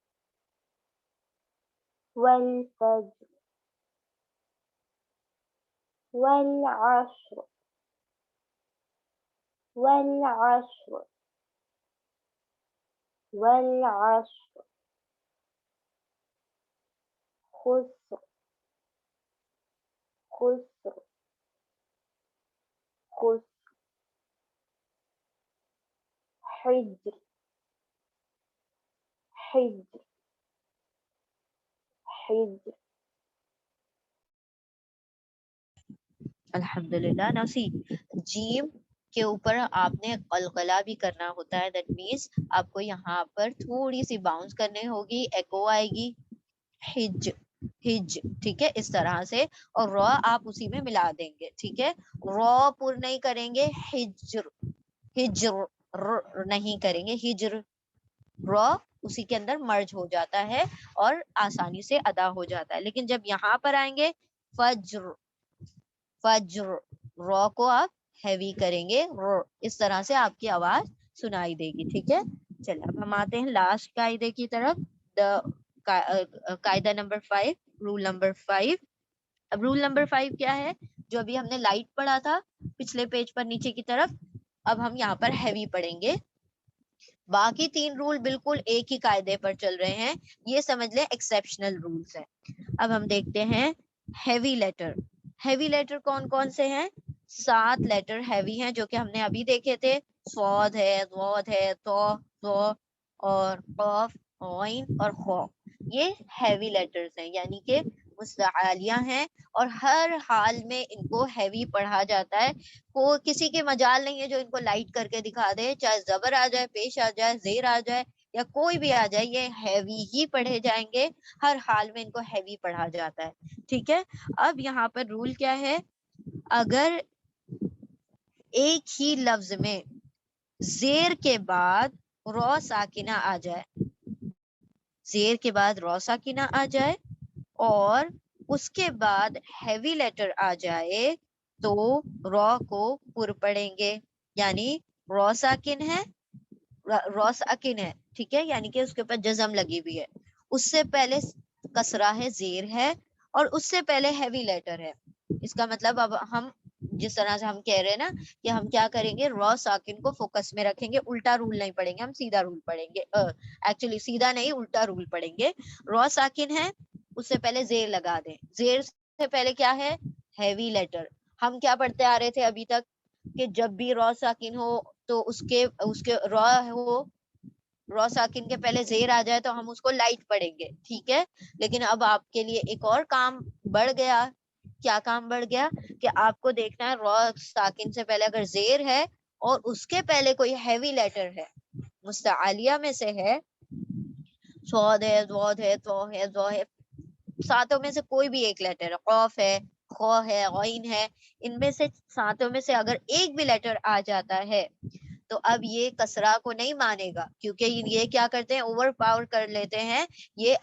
والفجر والعصر والعصر والعصر خسر خسر خسر حجر حجر حجر. الحمدللہ. ناسی جیم کے اوپر آپ نے قلقلہ بھی کرنا ہوتا ہے، دیٹ مینس آپ کو یہاں پر تھوڑی سی باؤنس کرنے ہوگی، ایکو آئے گی، ہج ہج. ٹھیک ہے، اس طرح سے. اور را آپ اسی میں ملا دیں گے. ٹھیک ہے، را پر نہیں کریں گے، ہجر ہجر نہیں کریں گے، ہجر. را اسی کے اندر مرج ہو جاتا ہے اور آسانی سے ادا ہو جاتا ہے. لیکن جب یہاں پر آئیں گے فجر فجر، را کو آپ ہیوی کریں گے، اس طرح سے آپ کی آواز سنائی دے گی. ٹھیک ہے، چلیں اب ہم آتے ہیں لاسٹ قاعدے کی طرف. دا قاعدہ نمبر 5, رول نمبر 5. اب رول نمبر 5 کیا ہے؟ جو ابھی ہم نے لائٹ پڑھا تھا پچھلے پیج پر نیچے کی طرف, اب ہم یہاں پر ہیوی پڑھیں گے. باقی 3 رول بالکل ایک ہی قاعدے پر چل رہے ہیں, یہ سمجھ لیں ایکسیپشنل رولز ہیں. اب ہم دیکھتے ہیں ہیوی لیٹر. ہیوی لیٹر کون کون سے ہیں؟ 7 لیٹر ہیوی ہیں جو کہ ہم نے ابھی دیکھے تھے. صاد ہے, ضاد ہے, طا, ظا اور قاف, عین اور خا. یہ ہیوی لیٹرز ہیں یعنی کہ مستعالیہ ہیں, اور ہر حال میں ان کو ہیوی پڑھا جاتا ہے. کسی کے مجال نہیں ہے جو ان کو لائٹ کر کے دکھا دے, چاہے زبر آ جائے, پیش آ جائے, زیر آ جائے یا کوئی بھی آ جائے, یہ ہیوی ہی پڑھے جائیں گے. ہر حال میں ان کو ہیوی پڑھا جاتا ہے. ٹھیک ہے, اب یہاں پر رول کیا ہے؟ اگر ایک ہی لفظ میں زیر کے بعد رو ساکنہ آ جائے, زیر کے بعد رو ساکنہ آ جائے اور اس کے بعد ہیوی لیٹر آ جائے تو رو کو پر پڑھیں گے. یعنی رو ساکن ہے, رو ساکن ہے, ٹھیک ہے, یعنی کہ اس کے اوپر جزم لگی ہوئی ہے, اس سے پہلے کسرہ ہے, زیر ہے, اور اس سے پہلے ہیوی لیٹر ہے. اس کا مطلب اب ہم جس طرح سے ہم کہہ رہے ہیں نا کہ ہم کیا کریں گے, رو ساکن کو فوکس میں رکھیں گے, الٹا رول نہیں پڑھیں گے, ہم سیدھا رول پڑھیں گے. ایکچولی سیدھا نہیں, الٹا رول پڑھیں گے. رو ساکن ہے, اس سے پہلے زیر لگا دیں. زیر سے پہلے کیا ہے؟ Heavy letter. ہم کیا پڑھتے آ رہے تھے ابھی تک کہ جب بھی رو ساکن ہو تو اس کے رو ہو, رو ساکن کے پہلے زیر آ جائے تو ہم اس کو لائٹ پڑھیں گے. ٹھیک ہے, لیکن اب آپ کے لیے ایک اور کام بڑھ گیا. کیا کام بڑھ گیا؟ کہ آپ کو دیکھنا ہے رو ساکن سے پہلے اگر زیر ہے اور اس کے پہلے کوئی ہیوی لیٹر ہے, مستعالیہ میں سے ہے, صاد ہے, ضاد ہے, طا ہے, ظا ہے, 7 میں سے کوئی بھی ایک لیٹر ہے, قاف ہے, خا ہے, عین ہے, ان میں سے 7 میں سے اگر ایک بھی لیٹر آ جاتا ہے تو اب یہ کسرہ کو نہیں مانے گا, کیونکہ یہ کیا کرتے ہیں, اوور پاور کر لیتے ہیں, یہ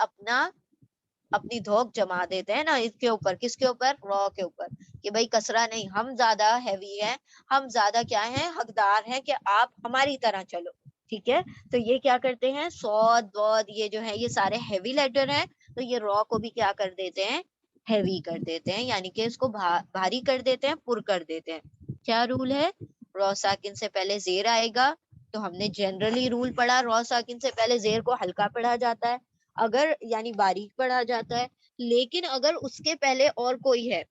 اپنی دھوک جما دیتے ہیں نا اس کے اوپر. کس کے اوپر؟ رو کے اوپر, کہ بھائی کسرہ نہیں, ہم زیادہ ہیوی ہیں, ہم زیادہ کیا ہیں, حقدار ہیں کہ آپ ہماری طرح چلو. ٹھیک ہے, تو یہ کیا کرتے ہیں, صاد, ضاد, یہ جو ہے یہ سارے ہیوی لیٹر ہیں, تو یہ رو کو بھی کیا کر دیتے ہیں, ہیوی کر دیتے ہیں, یعنی کہ اس کو بھاری کر دیتے ہیں, پر کر دیتے ہیں. کیا رول ہے؟ رو ساکن سے پہلے زیر آئے گا تو ہم نے جنرلی رول پڑھا, رو ساکن سے پہلے زیر کو ہلکا پڑھا جاتا ہے, اگر یعنی باریک پڑھا جاتا ہے. لیکن اگر اس کے پہلے اور کوئی ہے,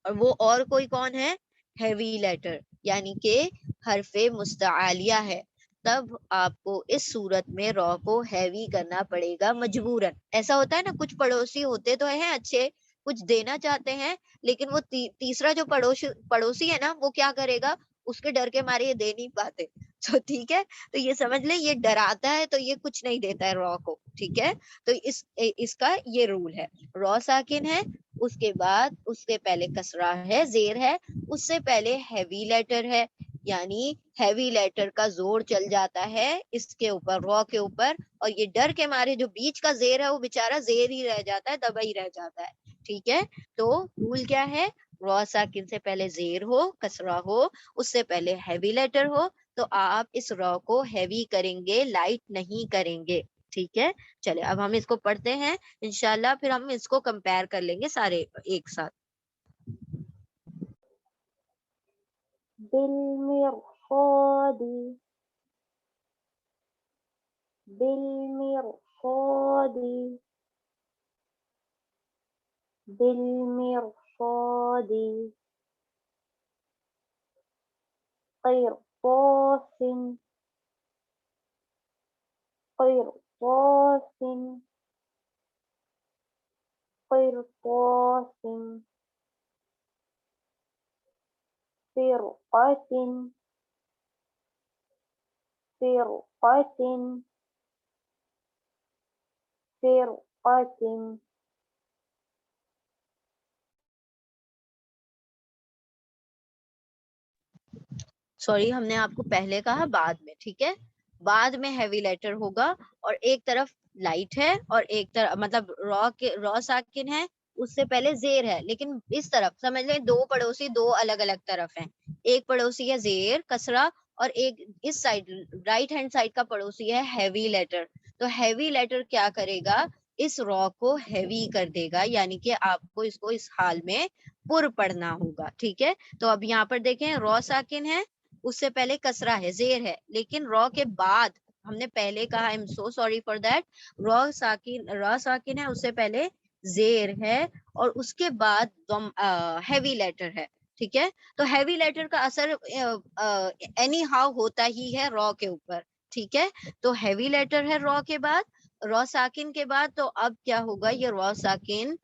اور وہ اور کوئی کون ہے؟ ہیوی لیٹر, یعنی کہ حرف مستعالیہ ہے, تب آپ کو اس صورت میں رو کو ہیوی کرنا پڑے گا مجبوراً. ایسا ہوتا ہے نا, کچھ پڑوسی ہوتے تو ہیں اچھے, کچھ دینا چاہتے ہیں, لیکن وہ تیسرا جو پڑوسی ہے نا, وہ کیا کرے گا, اس کے ڈر کے مارے یہ دے نہیں پاتے. تو ٹھیک ہے, تو یہ سمجھ لیں یہ ڈراتا ہے تو یہ کچھ نہیں دیتا ہے رو کو. ٹھیک ہے, تو اس کا یہ رول ہے. رو ساکن ہے, اس کے بعد اس کے پہلے کسرہ ہے, زیر ہے, اس سے پہلے ہیوی لیٹر ہے, یعنی ہیوی لیٹر کا زور چل جاتا ہے اس کے اوپر, رو کے اوپر, اور یہ ڈر کے مارے جو بیچ کا زیر ہے وہ بےچارا زیر ہی رہ جاتا ہے, دبا ہی رہ جاتا ہے. ٹھیک ہے, تو رول کیا ہے, رو ساکن سے پہلے زیر ہو, کسرہ ہو, اس سے پہلے ہیوی لیٹر ہو, تو آپ اس رو کو ہیوی کریں گے, لائٹ نہیں کریں گے. ٹھیک ہے, چلے اب ہم اس کو پڑھتے ہیں انشاءاللہ, پھر ہم اس کو کمپیئر کر لیں گے سارے ایک ساتھ. بالمرصاد بالمرصاد بالمرصاد قرطاس قرطاس قرطاس فرقة فرقة فرقة سوری, ہم نے آپ کو پہلے کہا بعد میں. ٹھیک ہے, بعد میں ہیوی لیٹر ہوگا, اور ایک طرف لائٹ ہے اور ایک طرف مطلب رو ساکن ہے, اس سے پہلے زیر ہے, لیکن اس طرف سمجھ لیں 2 پڑوسی 2 الگ الگ طرف ہیں. ایک پڑوسی ہے زیر کسرہ, اور ایک اس سائڈ رائٹ ہینڈ سائڈ کا پڑوسی ہے ہیوی لیٹر. تو ہیوی لیٹر کیا کرے گا, اس را کو ہیوی کر دے گا, یعنی کہ آپ کو اس کو اس حال میں پر پڑھنا ہوگا. ٹھیک ہے, تو اب یہاں پر دیکھیں را ساکن ہے, اس سے پہلے کسرہ ہے, زیر ہے, لیکن را کے بعد ہم نے پہلے کہا I'm so sorry for that, را ساکن ہے, اس سے پہلے زیر ہے اور اس کے بعد ہیوی لیٹر ہے. ٹھیک ہے, تو ہیوی لیٹر کا اثر اینی ہاؤ ہوتا ہی ہے را کے اوپر. ٹھیک ہے, تو ہیوی لیٹر ہے را کے بعد, را ساکن کے بعد, تو اب کیا ہوگا, یہ را ساکن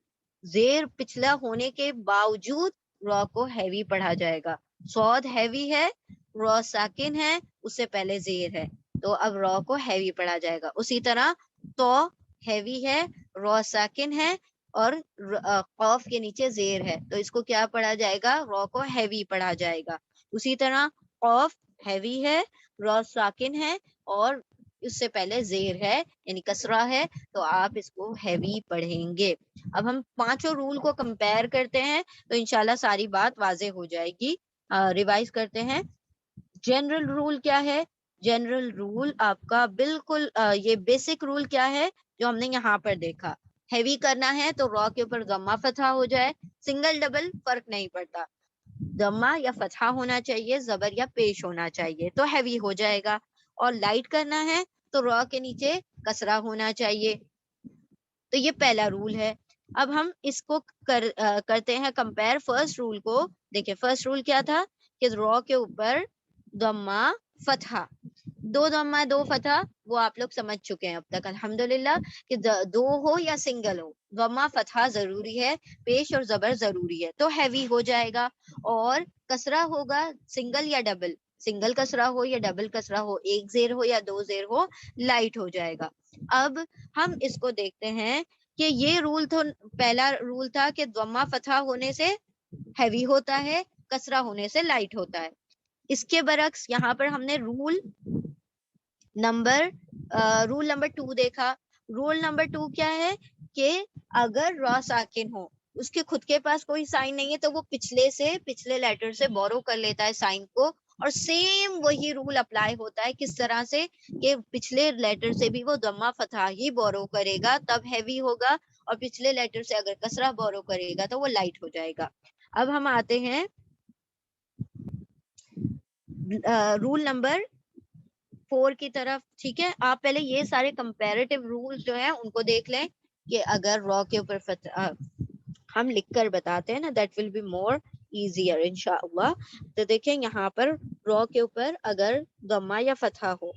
زیر پچھلا ہونے کے باوجود را کو ہیوی پڑھا جائے گا. صاد ہیوی ہے, را ساکن ہے, اس سے پہلے زیر ہے, تو اب را کو ہیوی پڑھا جائے گا. اسی طرح تو ہیوی ہے, را ساکن ہے اور قاف کے نیچے زیر ہے, تو اس کو کیا پڑھا جائے گا, را کو ہیوی پڑھا جائے گا. اسی طرح قاف ہیوی ہے, را ساکن ہے اور اس سے پہلے زیر ہے یعنی کسرہ ہے, تو آپ اس کو ہیوی پڑھیں گے. اب ہم پانچوں رول کو کمپیئر کرتے ہیں تو انشاءاللہ ساری بات واضح ہو جائے گی. ریوائز کرتے ہیں. جنرل رول کیا ہے, جنرل رول آپ کا بالکل یہ بیسک رول کیا ہے جو ہم نے یہاں پر دیکھا, ہیوی کرنا ہے تو را کے اوپر ضمہ فتحہ ہو جائے, سنگل ڈبل فرق نہیں پڑتا, ضمہ یا فتحہ ہونا چاہیے, زبر یا پیش ہونا چاہیے, تو ہیوی ہو جائے گا. اور لائٹ کرنا ہے تو را کے نیچے کسرہ ہونا چاہیے. تو یہ پہلا رول ہے. اب ہم اس کو کرتے ہیں کمپیئر فرسٹ رول کو. دیکھیں فرسٹ رول کیا تھا کہ را کے اوپر ضمہ فتحہ, دو ضمہ دو فتحہ, وہ آپ لوگ سمجھ چکے ہیں اب تک الحمدللہ, کہ دو ہو یا سنگل ہو ضمہ فتحہ ضروری ہے, پیش اور زبر ضروری ہے, تو ہیوی ہو جائے گا. اور کسرہ ہوگا سنگل یا ڈبل, سنگل کسرہ ہو یا ڈبل کسرہ ہو, ایک زیر ہو یا دو زیر ہو, لائٹ ہو جائے گا. اب ہم اس کو دیکھتے ہیں کہ یہ رول تو پہلا رول تھا کہ ضمہ فتحہ ہونے سے ہیوی ہوتا ہے, کسرہ ہونے سے لائٹ ہوتا ہے. اس کے برعکس یہاں پر ہم نے رول نمبر 2 دیکھا. رول نمبر 2 کیا ہے کہ اگر را ساکن ہو, اس کے خود کے پاس کوئی سائن نہیں ہے, تو وہ پچھلے لیٹر سے بورو کر لیتا ہے سائن کو, اور سیم وہی رول اپلائی ہوتا ہے. کس طرح سے کہ پچھلے لیٹر سے بھی وہ ضمہ فتحہ ہی بورو کرے گا تب ہیوی ہوگا, اور پچھلے لیٹر سے اگر کسرہ بورو کرے گا تو وہ لائٹ ہو جائے گا. اب ہم آتے ہیں رول نمبر 4 کی طرف. ٹھیک ہے, آپ پہلے یہ سارے کمپیریٹیو رولز جو ہیں ان کو دیکھ لیں کہ اگر را کے اوپر فتح ہم لکھ کر بتاتے ہیں نا, that will be more easier انشاءاللہ. تو دیکھیں یہاں پر را کے اوپر اگر ضمہ یا فتحہ ہو,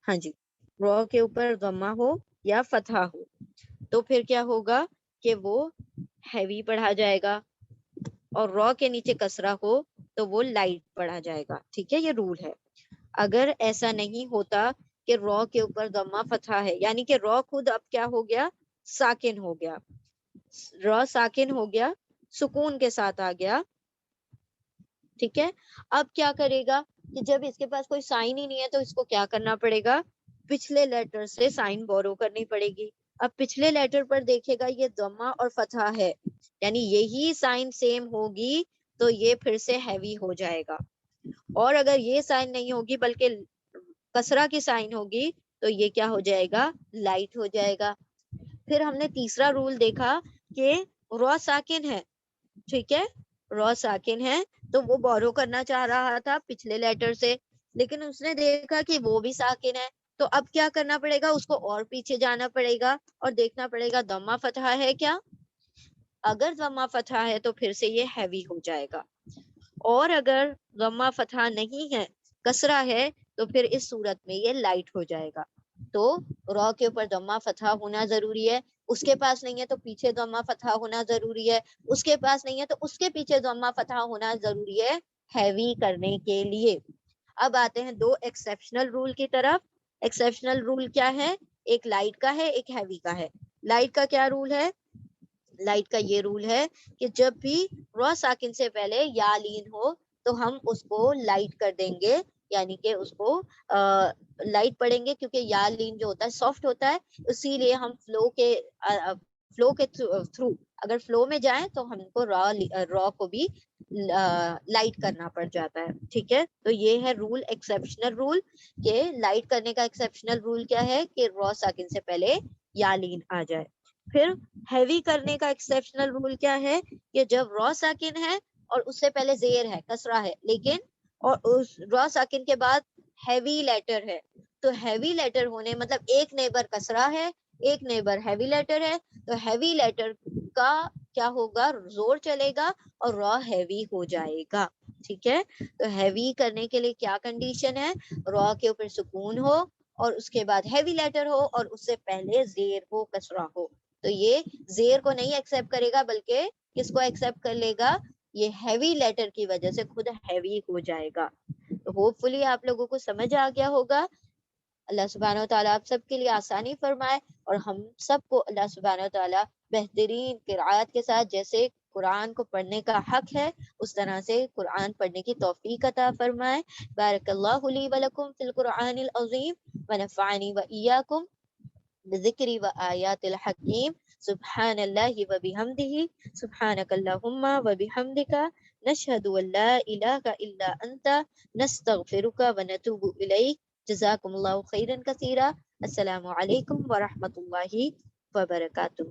ہاں جی, را کے اوپر ضمہ ہو یا فتحہ ہو, تو پھر کیا ہوگا کہ وہ ہیوی پڑھا جائے گا, اور را کے نیچے کسرہ ہو تو وہ لائٹ پڑھا جائے گا. ٹھیک ہے, یہ رول ہے. اگر ایسا نہیں ہوتا کہ را کے اوپر ضمہ فتحہ ہے, یعنی کہ را خود اب کیا ہو گیا, ساکن ہو گیا, را ساکن ہو گیا, سکون کے ساتھ آ گیا. ٹھیک ہے, اب کیا کرے گا کہ جب اس کے پاس کوئی سائن ہی نہیں ہے تو اس کو کیا کرنا پڑے گا, پچھلے لیٹر سے سائن بورو کرنی پڑے گی. اب پچھلے لیٹر پر دیکھے گا یہ ضمہ اور فتحہ ہے, یعنی یہی سائن سیم ہوگی تو یہ پھر سے ہیوی ہو جائے گا. اور اگر یہ سائن نہیں ہوگی بلکہ کسرہ کی سائن ہوگی تو یہ کیا ہو جائے گا, لائٹ ہو جائے گا. پھر ہم نے تیسرا رول دیکھا کہ را ساکن ہے. ٹھیک ہے, را ساکن ہے تو وہ بورو کرنا چاہ رہا تھا پچھلے لیٹر سے, لیکن اس نے دیکھا کہ وہ بھی ساکن ہے, تو اب کیا کرنا پڑے گا, اس کو اور پیچھے جانا پڑے گا اور دیکھنا پڑے گا ضمہ فتحہ ہے کیا. اگر ضمہ فتحہ ہے تو پھر سے یہ ہیوی ہو جائے گا, اور اگر ضمہ فتحہ نہیں ہے, کسرہ ہے, تو پھر اس صورت میں یہ لائٹ ہو جائے گا. تو را کے اوپر ضمہ فتحہ ہونا ضروری ہے, اس کے پاس نہیں ہے تو پیچھے ضمہ فتحہ ہونا ضروری ہے, اس کے پاس نہیں ہے تو اس کے پیچھے ضمہ فتحہ ہونا ضروری ہے ہیوی کرنے کے لیے. اب آتے ہیں 2 ایکسیپشنل رول کی طرف. ایکسیپشنل رول کیا ہے, ایک لائٹ کا ہے, ایک ہیوی کا ہے. لائٹ کا کیا رول ہے, لائٹ کا یہ رول ہے کہ جب بھی را ساکن سے پہلے یا لین ہو تو ہم اس کو لائٹ کر دیں گے, یعنی کہ اس کو لائٹ پڑھیں گے, کیونکہ یا لین جو ہوتا ہے سافٹ ہوتا ہے, اسی لیے ہم فلو کے فلو کے تھرو اگر فلو میں جائیں تو ہم کو را کو بھی لائٹ کرنا پڑ جاتا ہے. ٹھیک ہے, تو یہ ہے رول, ایکسیپشنل رول, کہ لائٹ کرنے کا ایکسیپشنل رول کیا ہے کہ را ساکن سے پہلے یا لین آ جائے. پھر ہیوی کرنے کا ایکسیپشنل رول کیا ہے کہ جب را ساکن ہے اور اس سے پہلے زیر ہے, کسرہ ہے, لیکن اور اس را ساکن کے بعد ہیوی لیٹر ہے, تو ہیوی لیٹر ہونے مطلب ایک نیبر کسرہ ہے, ایک نیبر ہیوی لیٹر ہے, تو ہیوی لیٹر کا کیا ہوگا, زور چلے گا اور را ہیوی ہو جائے گا. ٹھیک ہے, تو ہیوی کرنے کے لیے کیا کنڈیشن ہے, را کے اوپر سکون ہو اور اس کے بعد ہیوی لیٹر ہو اور اس سے پہلے زیر ہو, کسرہ ہو. تو یہ زیر کو نہیں ایکسپٹ کرے گا بلکہ کس کو ایکسپٹ کر لے گا, یہ ہیوی لیٹر کی وجہ سے خود ہیوی ہو جائے گا. تو ہوپ فلی آپ لوگوں کو سمجھ آ گیا ہوگا. اللہ سبحانہ و تعالیٰ آپ سب کے لیے آسانی فرمائے اور ہم سب کو اللہ سبحانہ و تعالیٰ بہترین قرآت کے ساتھ جیسے قرآن کو پڑھنے کا حق ہے اس طرح سے قرآن پڑھنے کی توفیق عطا فرمائے. بارک اللہ لی ولکم فی القرآن العظیم ونفعنی وإیاکم بذکری وآیات الحکیم. سبحان اللہ وبحمدہ, سبحانک اللہم وبحمدک, نشہد ان لا الہ الا انت, نستغفرک ونتوب الیک. جزاکم اللہ خیرا کثیرا. السلام علیکم ورحمۃ اللہ وبرکاتہ.